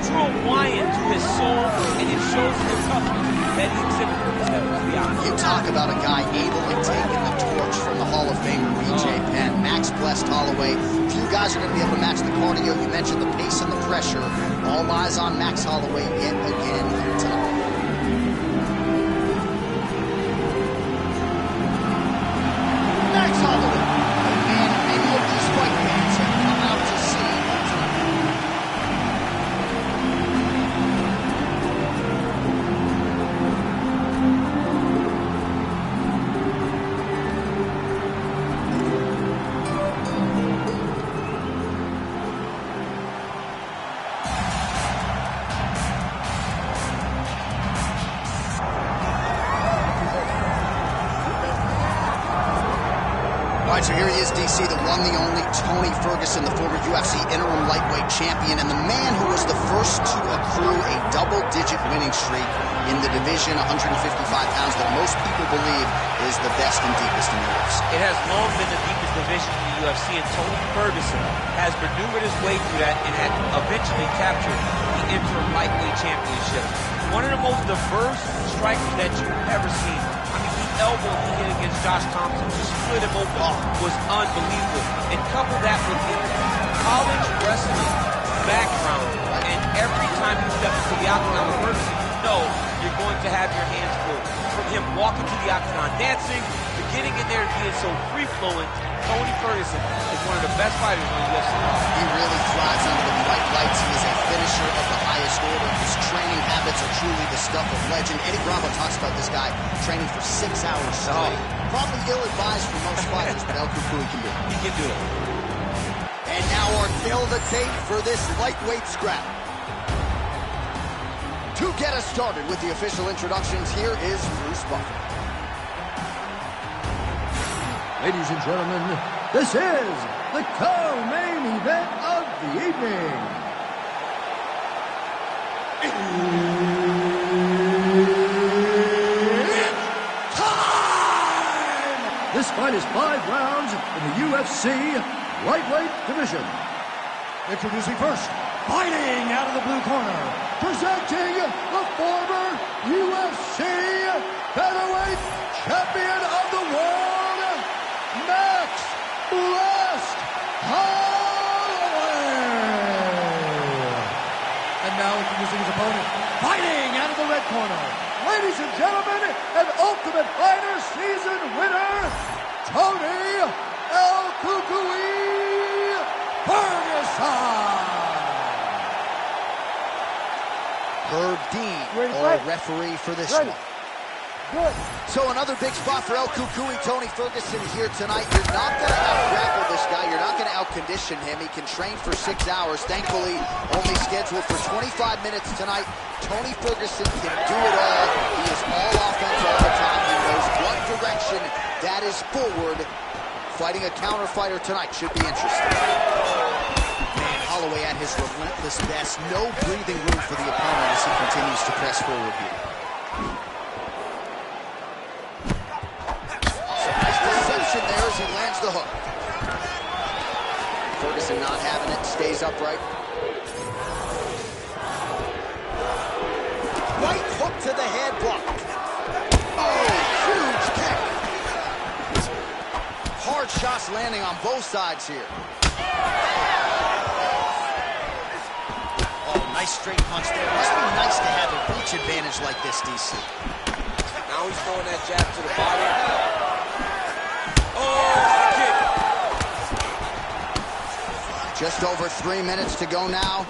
drew a wine to his soul, and it shows the toughness that he exhibited in the octagon. You talk about a guy ably taking the torch from the Hall of Famer BJ Penn. Max blessed Holloway. Few guys are going to be able to match the cardio. You mentioned the pace and the pressure. All eyes on Max Holloway yet again here tonight. Max Holloway, a man many of these fight fans have come out to see tonight. All right, so here he is, DC, the one, the only Tony Ferguson, the former UFC interim lightweight champion, and the man who was the first to accrue a double-digit winning streak in the division, 155 pounds, that most people believe is the best and deepest in the UFC. It has long been the deepest division in the UFC, and Tony Ferguson has maneuvered his way through that and had eventually captured the interim lightweight championship. One of the most diverse strikers that you've ever seen. I mean, the elbow he hit against Josh Thompson to split him open was unbelievable. And couple that with his college wrestling background, and every time you step into the octagon with Ferguson, you know you're going to have your hands full. From him walking to the octagon dancing, to getting in there and being so free-flowing, Tony Ferguson is one of the best fighters on the UFC. He really thrives under the bright lights. He is a finisher of the highest order. His training habits are truly the stuff of legend. Eddie Bravo talks about this guy training for 6 hours straight. Probably ill-advised for most fighters, but El Cucuy can do it. He can do it. And now our kill the tape for this lightweight scrap. To get us started with the official introductions, here is Bruce Buffer. Ladies and gentlemen, this is the co-main event of the evening. It's time! This fight is 5 rounds in the UFC lightweight division. Introducing first, fighting out of the blue corner, presenting the former UFC featherweight champion of the world, Max Blessed Holloway. And now introducing his opponent, fighting out of the red corner, ladies and gentlemen, an Ultimate Fighter season winner, Tony El Cucuy Ferguson. Herb Dean, our referee for this one. Good. So another big spot for El Cucuy, Tony Ferguson here tonight. You're not going to out-grapple this guy. You're not going to out-condition him. He can train for 6 hours. Thankfully, only scheduled for 25 minutes tonight. Tony Ferguson can do it all. He is all offense all the time. He knows what direction that is forward. Fighting a counter fighter tonight should be interesting. Holloway at his relentless best. No breathing room for the opponent as he continues to press forward here. Some nice deception there as he lands the hook. Ferguson not having it, stays upright. Right hook to the head blocked. Oh, huge kick. Hard shots landing on both sides here. Nice straight punch there. Must be nice to have a reach advantage like this, DC. Now he's throwing that jab to the body. Oh! Just over 3 minutes to go now.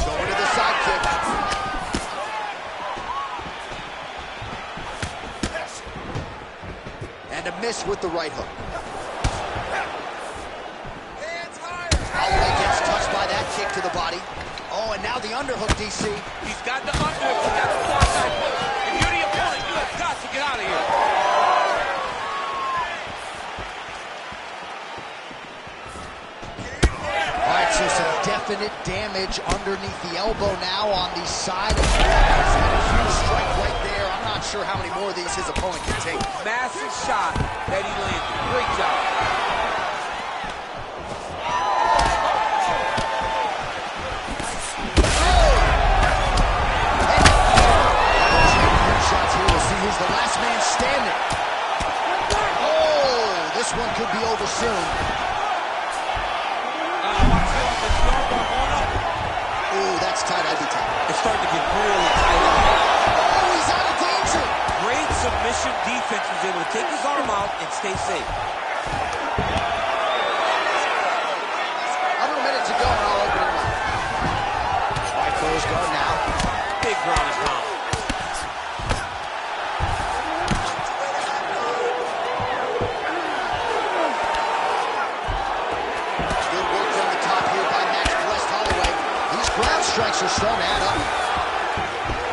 Going to the side kick. And a miss with the right hook. Holloway gets touched by that kick to the body. Oh, and now the underhook, DC. He's got the underhook. He's got the far side hook. If you're the opponent, you have got to get out of here. All right, so some definite damage underneath the elbow now on the side of the head. He's had a huge strike right there. I'm not sure how many more of these his opponent can take. Massive shot that he landed. Great job. Who's the last man standing? Oh, this one could be over soon. Ooh, that's tight. I'd be tight. It's starting to get really tight. Oh, he's out of danger. Great submission defense. Was able to take his arm out and stay safe. Under a minute to go, and I'll open him up. All right, close guard now. Big ground and pound. Strikes are starting to add up.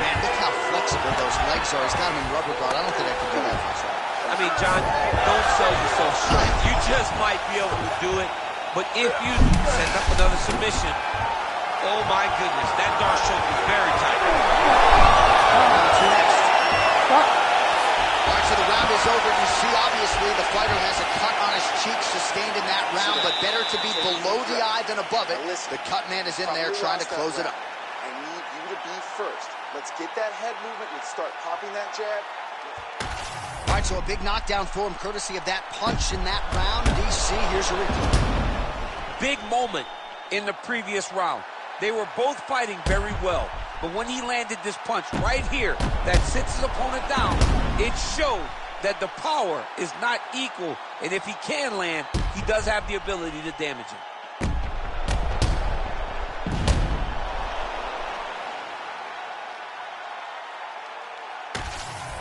Man, look how flexible those legs are. He's got him in rubber guard. I don't think I can do that myself. I mean, John, don't sell yourself short. You just might be able to do it. But if you set up another submission, oh my goodness, that darn choke is very tight. What's next? All right, so the round is over. You see, obviously, the fighter has a cut on his cheek sustained in that round, but better to be below the eye than above it. The cut man is in there trying to close it up. I need you to be first. Let's get that head movement. Let's start popping that jab. All right, so a big knockdown for him, courtesy of that punch in that round. DC, here's a replay. Big moment in the previous round. They were both fighting very well. But when he landed this punch right here that sits his opponent down, it showed that the power is not equal. And if he can land, he does have the ability to damage him.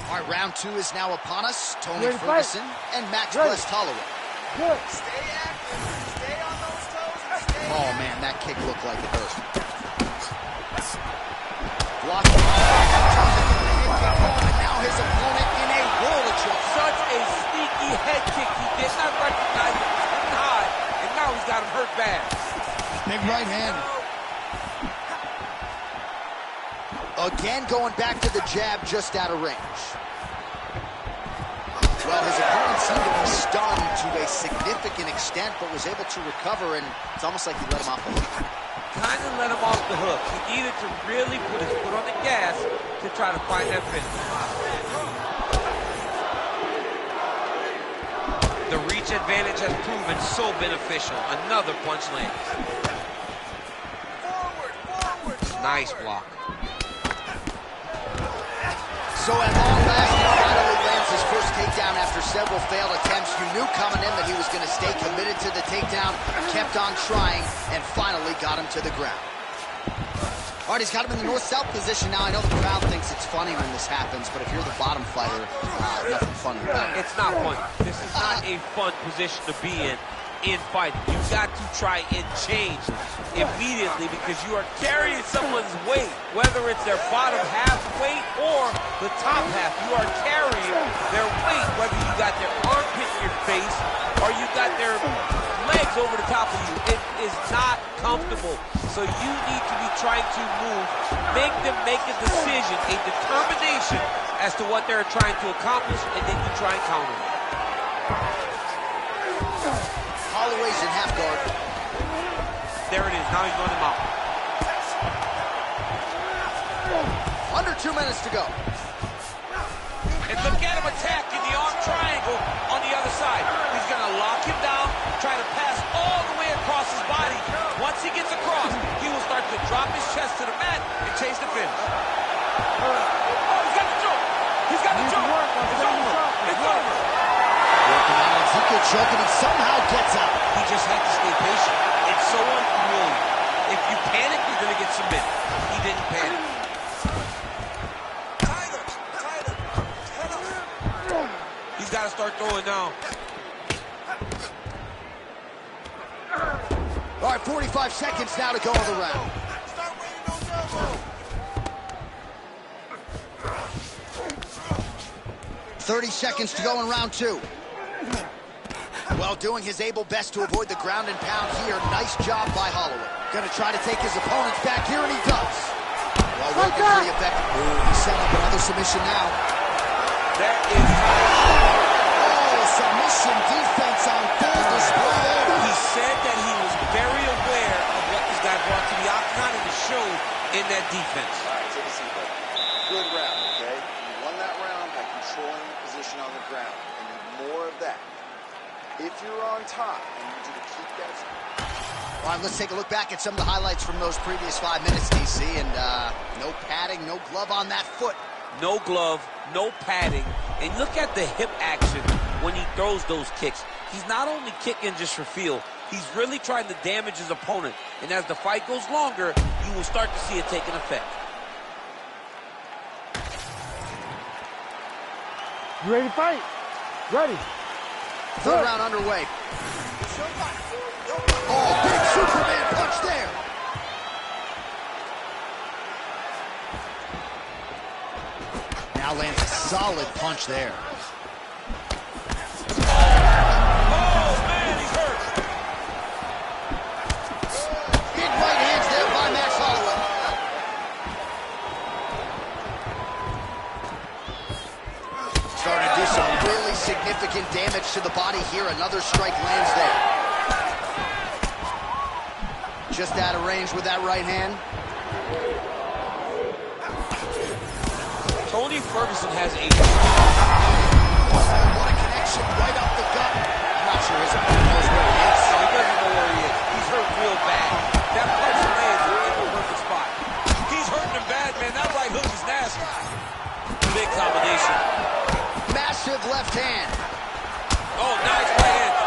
All right, round two is now upon us. Tony Ferguson and Max West Holloway. Good. Stay active. Stay on those toes and stay Oh, man, that kick looked like it hurt. Blocked. And now his opponent in a world of trouble. Such a sneaky head kick. He did not recognize it. He couldn't hide. And now he's got him hurt bad. Big right hand. Again, going back to the jab just out of range. Well, his opponent seemed to be stunned to a significant extent, but was able to recover, and it's almost like he let him off the hook. Kind of let him off the hook. He needed to really put his foot on the gas to try to find that finish. The reach advantage has proven so beneficial. Another punch lands. Nice block. So at long last, he finally lands his first takedown after several failed attempts. You knew coming in that he was going to stay committed to the takedown, kept on trying, and finally got him to the ground. All right, he's got him in the north-south position now. I know the crowd thinks it's funny when this happens, but if you're the bottom fighter, nothing funny about it. It's not fun. This is not a fun position to be in fighting. You've got to try and change immediately because you are carrying someone's weight, whether it's their bottom half weight or the top half. You are carrying their weight, whether you got their armpit in your face or you got their legs over the top of you. It is not comfortable. So you need to be trying to move, make them make a decision, a determination as to what they're trying to accomplish, and then you try and counter them. Holloway's in half guard. There it is. Now he's going him out. Under 2 minutes to go. And look at him attacking the arm triangle on the other side. He's going to lock him down, try to pass all the way across his body. Once he gets across, he will start to drop his chest to the mat and chase the finish. Oh, he's got the choke. He's got the choke. It's over. It's over. Working on a Zika choke, and he somehow gets out. He just had to stay patient. It's so unfamiliar. If you panic, you're going to get submitted. He didn't panic. He's got to start throwing now. All right, 45 seconds now to go in the round. Start waiting those elbows. 30 seconds to go in round 2. Well, doing his able best to avoid the ground and pound here. Nice job by Holloway. Gonna try to take his opponents back here, and he does. Well, working pretty effective. Ooh, he set up another submission now. That is... Oh, submission defense on full display there. He said that he was very aware of what this guy brought to the octagon and the show in that defense. All right, take a seat, buddy. Good round, okay? You won that round by controlling the position on the ground. And you need more of that. If you're on top, I need you to keep that. All right, let's take a look back at some of the highlights from those previous 5 minutes, DC. And no padding, no glove on that foot. No glove, no padding. And look at the hip action when he throws those kicks. He's not only kicking just for feel, he's really trying to damage his opponent. And as the fight goes longer, you will start to see it taking effect. You ready to fight? Ready. Third round underway. Oh, big Superman punch there. Now lands a solid punch there. Oh, man, he's hurt. Big right hands there by Max Holloway. Starting to do some really significant damage to the body here. Another strike lands there. Just out of range with that right hand. Tony Ferguson has a... What a connection right up the gut. I'm not sure his opponent knows where he is. No, he doesn't know where he is. He's hurt real bad. That punch lands in the perfect spot. He's hurting him bad, man. That right hook is nasty. Big combination. Massive left hand. Oh, nice right hand.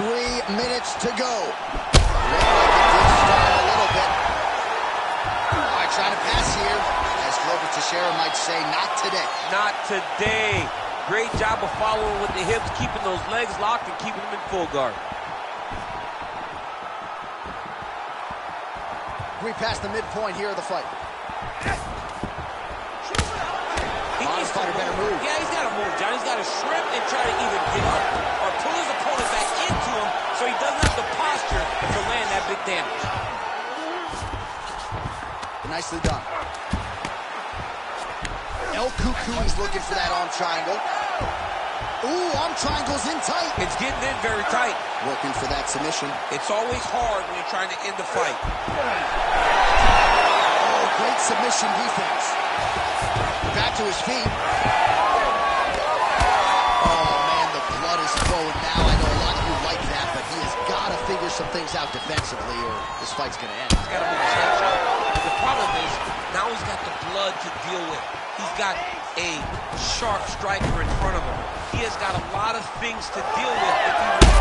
3 minutes to go. Looked like it did stall a little bit. All right, trying to pass here. As Glover Teixeira might say, not today. Not today. Great job of following with the hips, keeping those legs locked and keeping them in full guard. We passed the midpoint here of the fight. Honest fighter better move. Yeah, he's got to move, John. He's got to shrimp and try to either get up or pull his opponent back into him so he doesn't have the posture to land that big damage. Nicely done. El Cucuy's looking for that arm triangle. Ooh, arm triangle's in tight. It's getting in very tight. Working for that submission. It's always hard when you're trying to end the fight. Oh, great submission defense. Back to his feet. Oh, man, the blood is flowing now. I know a lot of you like that, but he has got to figure some things out defensively or this fight's going to end. He's got to move his head shot. The problem is, now he's got the blood to deal with. He's got a sharp striker in front of him. He has got a lot of things to deal with if he was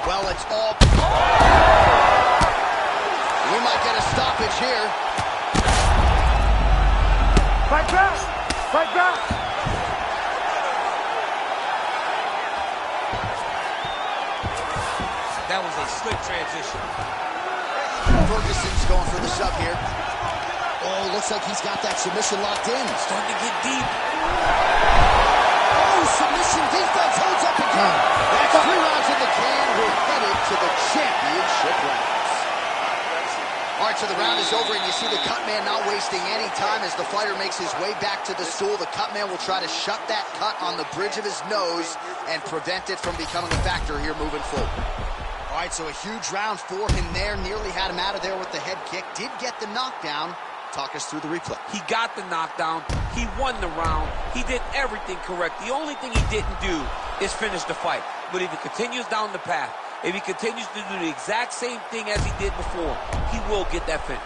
Well, it's all... We might get a stoppage here. Fight back! Fight back! That was a slick transition. Ferguson's going for the sub here. Oh, looks like he's got that submission locked in. Starting to get deep. Oh, submission defense holds up again. That's 3 rounds in the can. We're headed to the championship rounds. All right, so the round is over, and you see the cut man not wasting any time as the fighter makes his way back to the stool. The cut man will try to shut that cut on the bridge of his nose and prevent it from becoming a factor here moving forward. All right, so a huge round for him there. Nearly had him out of there with the head kick. Did get the knockdown. Talk us through the replay. He got the knockdown. He won the round. He did everything correct. The only thing he didn't do is finish the fight. But if he continues down the path, if he continues to do the exact same thing as he did before, he will get that finish.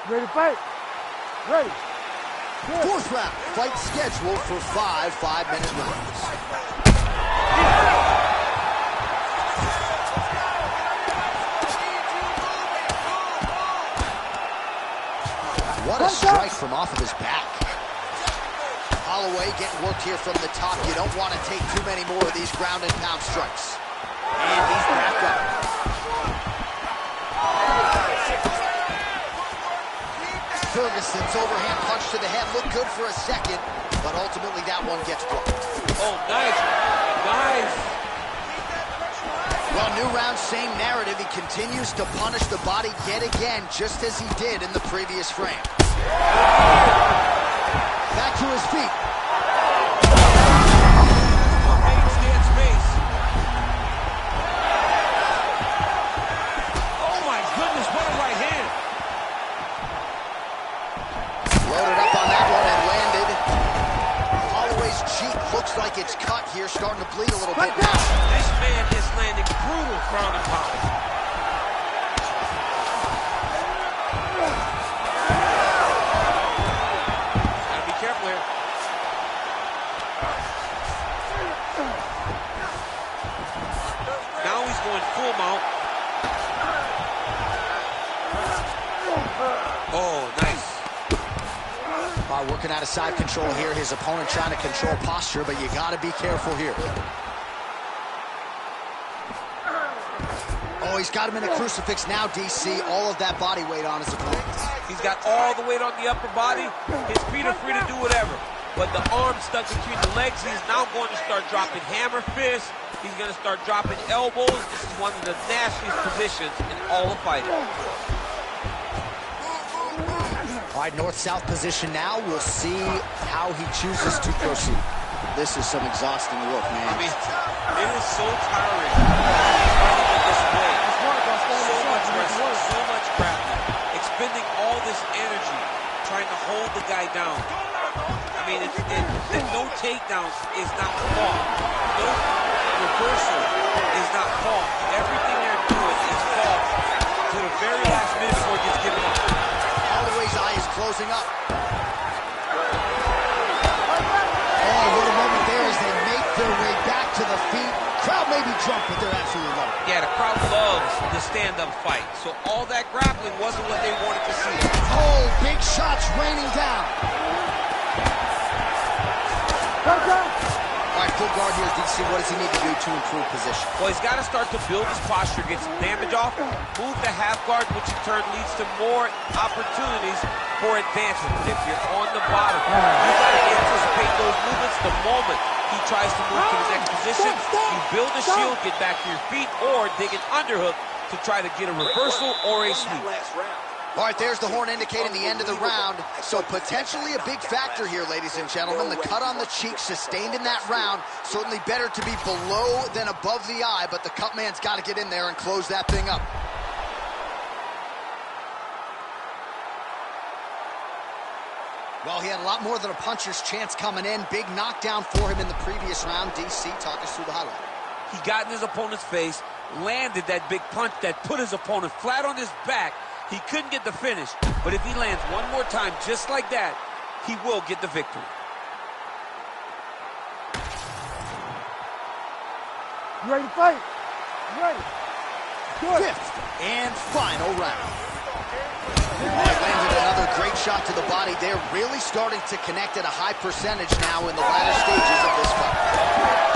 Ready to fight? Ready. Good. Fourth round, fight scheduled for 5 5-minute rounds. What a strike from off of his back. Holloway getting worked here from the top. You don't want to take too many more of these ground and pound strikes. And he's back up. Ferguson's overhand punch to the head looked good for a second, but ultimately that one gets blocked. Oh, nice. Nice. Well, new round, same narrative. He continues to punish the body yet again, just as he did in the previous frame. Back to his feet. Handstand space. Oh my goodness, what a right hand. Loaded up on that one and landed. Holloway's cheek looks like it's cut here, starting to bleed a little bit now. This man is landing brutal ground and pound. Gotta be careful here. Now he's going full mount. Oh, nice. Working out of side control here. His opponent trying to control posture, but you got to be careful here. Oh, he's got him in a crucifix now, DC. All of that body weight on his opponent. He's got all the weight on the upper body. His feet are free to do whatever. But the arm stuck between the legs. He's now going to start dropping hammer fists. He's going to start dropping elbows. This is one of the nastiest positions in all of fighting. All right, north-south position now. We'll see how he chooses to proceed. This is some exhausting work, man. I mean, it is so tiring. Fighting in this way. So much wrestling, so much grappling. Expending all this energy trying to hold the guy down. I mean, no takedowns is not fault. No reversal is not fault. Everything they're doing is fault to the very last minute before it gets given up. Holloway's eye is closing up. Oh, what a moment there as they make their way back to the feet. Crowd may be drunk, but they're absolutely loving it. Yeah, the crowd loves the stand-up fight. So all that grappling wasn't what they wanted to see. Oh, big shots raining down. All right, full guard here, DC. What does he need to do to improve position? Well, he's got to start to build his posture, get some damage off, move to half guard, which in turn leads to more opportunities for advancement. But if you're on the bottom, you got to anticipate those movements the moment he tries to move to the next position. You build a shield, get back to your feet, or dig an underhook to try to get a reversal or a sweep. All right, there's the horn indicating the end of the round. So potentially a big factor here, ladies and gentlemen. The cut on the cheek sustained in that round. Certainly better to be below than above the eye, but the cut man's got to get in there and close that thing up. Well, he had a lot more than a puncher's chance coming in. Big knockdown for him in the previous round. DC, talk us through the highlight. He got in his opponent's face, landed that big punch that put his opponent flat on his back. He couldn't get the finish, but if he lands one more time just like that, he will get the victory. You ready to fight? You ready? Good. Fifth and final round. Landed another great shot to the body. They're really starting to connect at a high percentage now in the latter stages of this fight.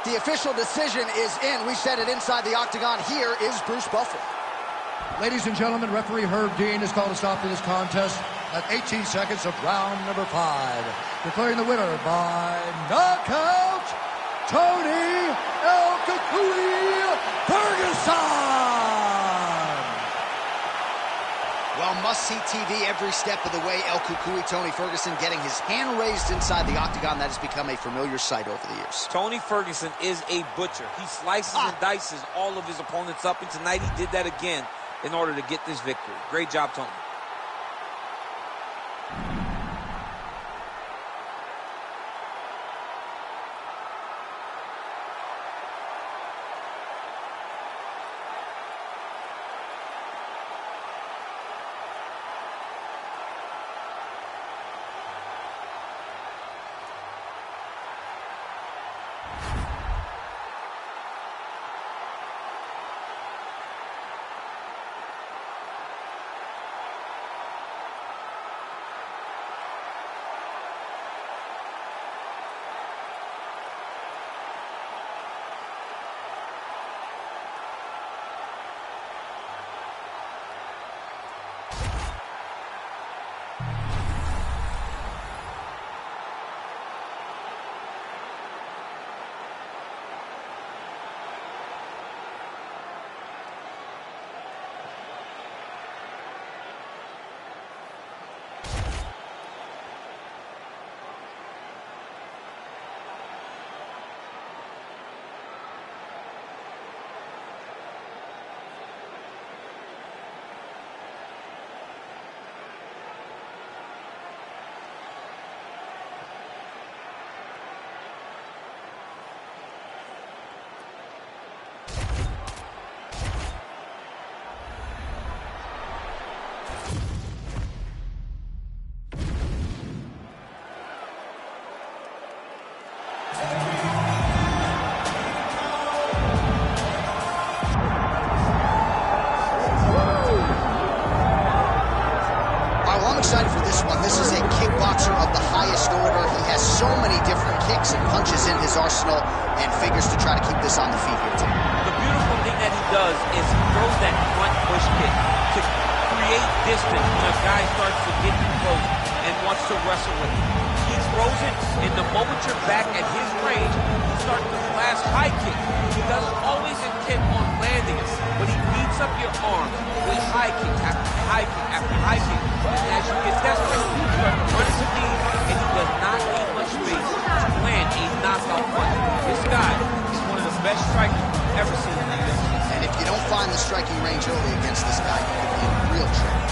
the official decision is in. We said it inside the octagon. Here is Bruce Buffer. Ladies and gentlemen, referee Herb Dean has called a stop to this contest at 18 seconds of round number 5. Declaring the winner by knockout, Tony El Kukui Ferguson! Well, must-see TV every step of the way. El Kukui, Tony Ferguson, getting his hand raised inside the octagon. That has become a familiar sight over the years. Tony Ferguson is a butcher. He slices and dices all of his opponents up, and tonight he did that again in order to get this victory. Great job, Tony. Excited for this one. This is a kickboxer of the highest order. He has so many different kicks and punches in his arsenal and figures to try to keep this on the feet here tonight. The beautiful thing that he does is he throws that front push kick to create distance when a guy starts to get too close and wants to wrestle with him. He throws it, and the moment you're back at his range, he starts to flash high kick. He doesn't always intend on landing it, but he beats up your arm with high kick after high kick after high kick. And as you get desperate, you start to run his knee, and he does not need much space to land a knockout punch. This guy is one of the best strikers we've ever seen in the UFC. And if you don't find the striking range early against this guy, you could be in real trouble.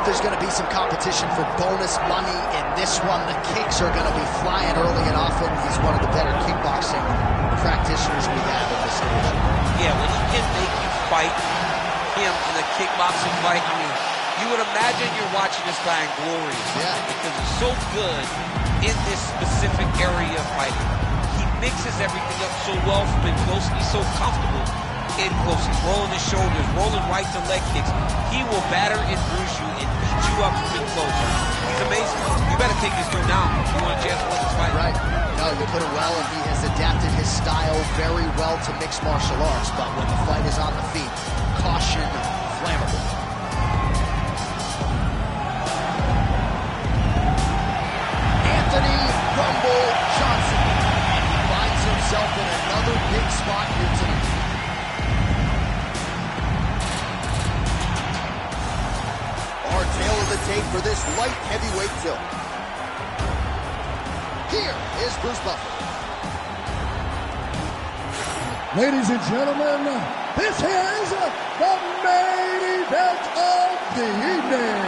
There's going to be some competition for bonus money in this one. The kicks are going to be flying early and often. He's one of the better kickboxing practitioners we have in this division. Yeah, when he can make you fight him in a kickboxing fight, I mean, you would imagine you're watching this guy in glory. Yeah. Because he's so good in this specific area of fighting. He mixes everything up so well from in close. He's so comfortable in close. He's rolling his shoulders, rolling right to leg kicks. He will batter and bruise you and beat you up from in close. He's amazing. You better take this dude down if you want a chance to win this fight. Right. No, you put it well, and he has adapted his style very well to mixed martial arts. But when the fight is on the feet, caution, flammable. Anthony Rumble Johnson. And he finds himself in another big spot here tonight. Our tail of the tape for this light heavyweight tilt. Here is Bruce Buffer. Ladies and gentlemen, this is the main event of the evening.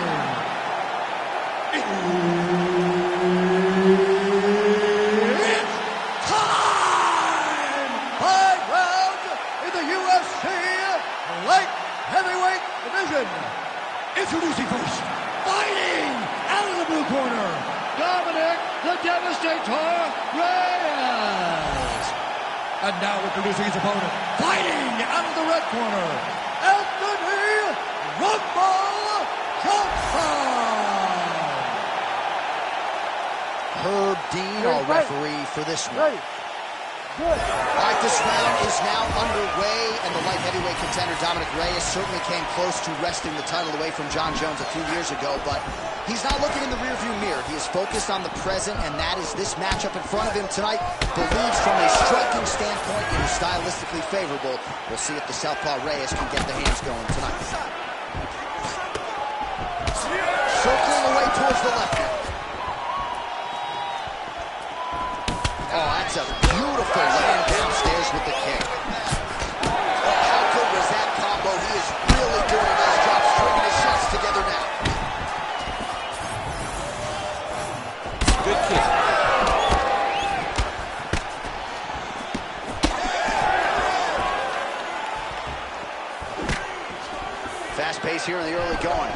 It's time! 5 rounds in the UFC Reyes. And now introducing his opponent, fighting out of the red corner, Anthony Rumble Johnson. Herb Dean, our referee for this one. Ready. Good. All right, this round is now underway, and the light heavyweight contender Dominic Reyes certainly came close to wresting the title away from John Jones a few years ago, but he's not looking in the rearview mirror. He is focused on the present, and that is this matchup in front of him tonight. Believes from a striking standpoint it is stylistically favorable. We'll see if the southpaw Reyes can get the hands going tonight. Circling away towards the left now. Oh, that's a beautiful land downstairs with the kick. How good was that combo? He is really doing a nice job stringing his shots together now. Good kick. Fast pace here in the early going.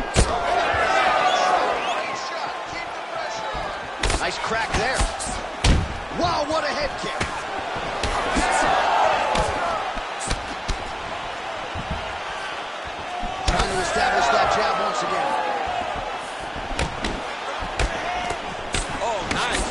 Nice crack there. Wow, what a head kick. Trying to establish that jab once again. Oh, nice.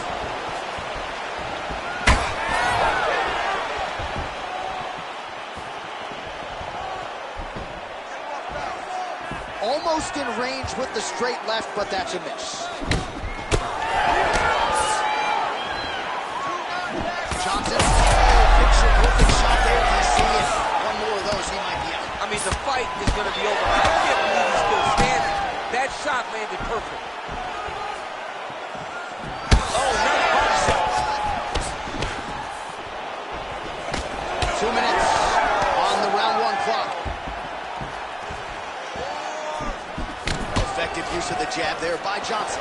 Almost in range with the straight left, but that's a miss. Johnson, picture perfect shot there. If you see it, one more of those, he might be out. I mean, the fight is going to be over. I can't believe he's still standing. That shot landed perfect. Oh, nice body shot. 2 minutes on the round one clock. Effective use of the jab there by Johnson.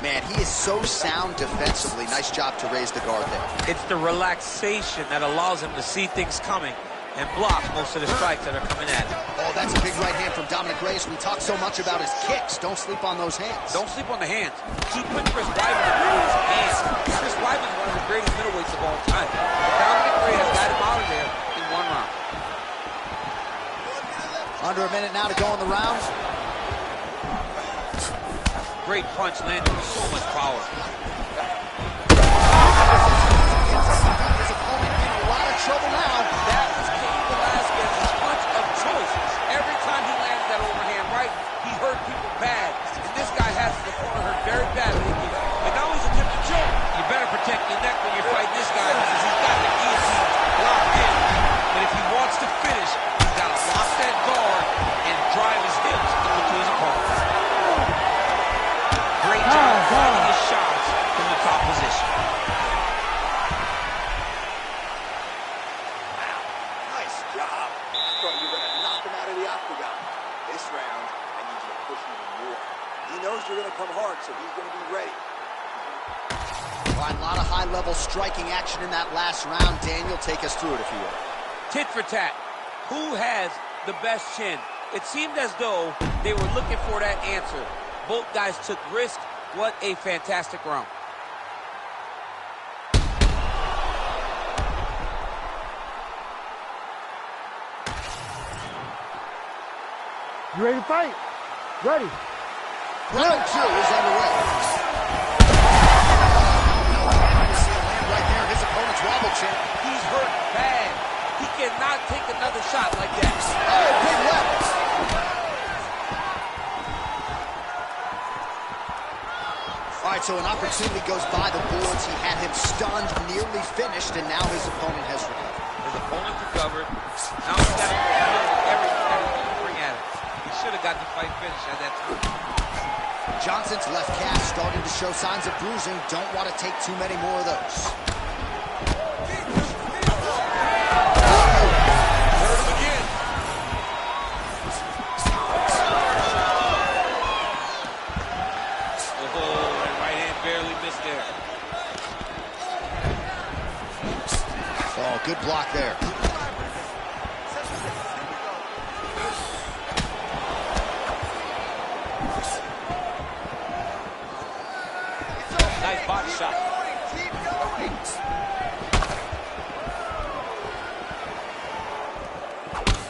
Man, he is so sound defensively. Nice job to raise the guard there. It's the relaxation that allows him to see things coming and block most of the strikes that are coming at him. Oh, that's a big right hand from Dominic Reyes. We talk so much about his kicks. Don't sleep on those hands. Don't sleep on the hands. Keep putting Chris Weidman in his hands. Chris Weidman is one of the greatest middleweights of all time. Dominic Reyes got him out of there in one round. Under a minute now to go in the round. Great punch landed with so much power. His opponent in a lot of trouble now. That was Cain Velasquez's punch of choice. Every time he landed that overhand right, he hurt people bad. And this guy has his opponent hurt very badly again. And now he's attempting to choke. You better protect your neck when you're fighting this guy because he's got the guillotine locked in. But if he wants to finish, he's got to lock that guard and drive his hips into his opponent. Great job finding his shots from the top position. Wow, nice job. I thought you were going to knock him out of the octagon. This round, I need you to push even more. He knows you're going to come hard, so he's going to be ready. All right, a lot of high-level striking action in that last round. Daniel, take us through it, if you will. Tit for tat. Who has the best chin? It seemed as though they were looking for that answer. Both guys took risk. What a fantastic round. You ready to fight? Ready. Round two is underway. You see a land right there. His opponent's wobble chin. He's hurt bad. He cannot take another shot like that. Oh, big left. All right, so an opportunity goes by the boards. He had him stunned, nearly finished, and now his opponent has recovered. His opponent recovered. Now he's got to deal with everything that he's going to bring at him. He should have got the fight finished at that time. Johnson's left calf starting to show signs of bruising. Don't want to take too many more of those. Hurt him again. Barely missed there. Oh, good block there. body shot. Keep going.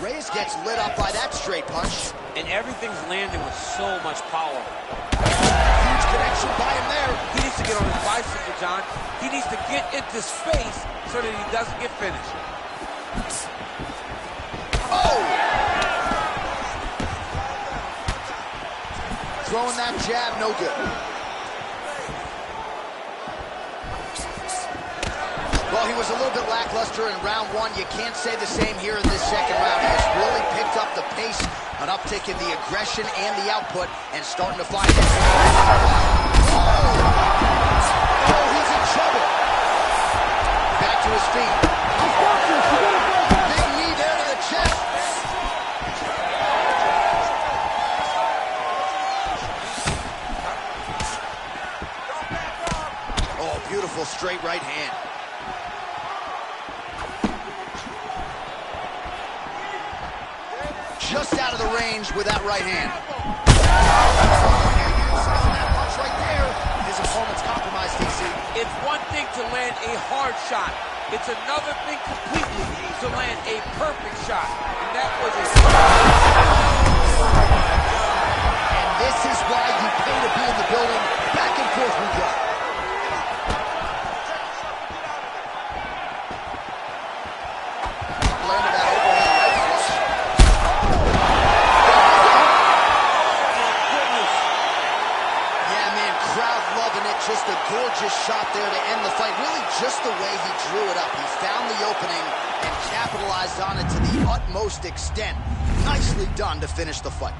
Reyes gets lit up by that straight punch. And everything's landing with so much power. Huge connection by him there. He needs to get on his bicycle, John. He needs to get into space so that he doesn't get finished. Oh! Throwing that jab, no good. Well, he was a little bit lackluster in round one. You can't say the same here in this second round. He has really picked up the pace, an uptick in the aggression and the output, and starting to find it. Oh, he's in trouble. Back to his feet. Big knee there to the chest. Oh, beautiful straight right hand. Just out of the range with that right hand. That punch right there. His opponent's compromised, DC. It's one thing to land a hard shot. It's another thing completely to land a perfect shot. And that was it. And this is why you pay to be in the building. Back and forth we go. Landed that overhand right flush. Yeah, man, crowd loving it. Just a gorgeous shot there to end the fight. Really just the way he drew it up. He found the opening and capitalized on it to the utmost extent. Nicely done to finish the fight.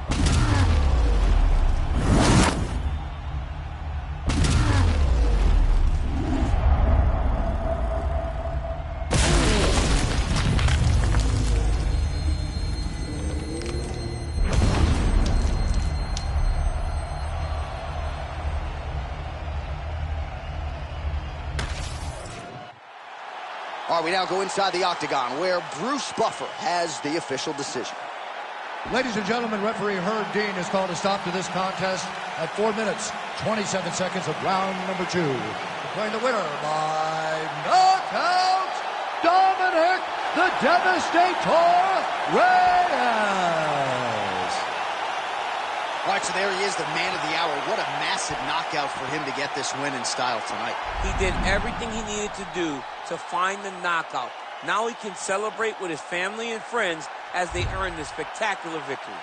All right, we now go inside the octagon where Bruce Buffer has the official decision. Ladies and gentlemen, referee Herb Dean has called a stop to this contest at 4 minutes, 27 seconds of round number 2. Declaring the winner by knockout, Dominic the Devastator Reyes. All right, so there he is, the man of the hour. What a massive knockout for him to get this win in style tonight. He did everything he needed to do to find the knockout. Now he can celebrate with his family and friends as they earn this spectacular victory.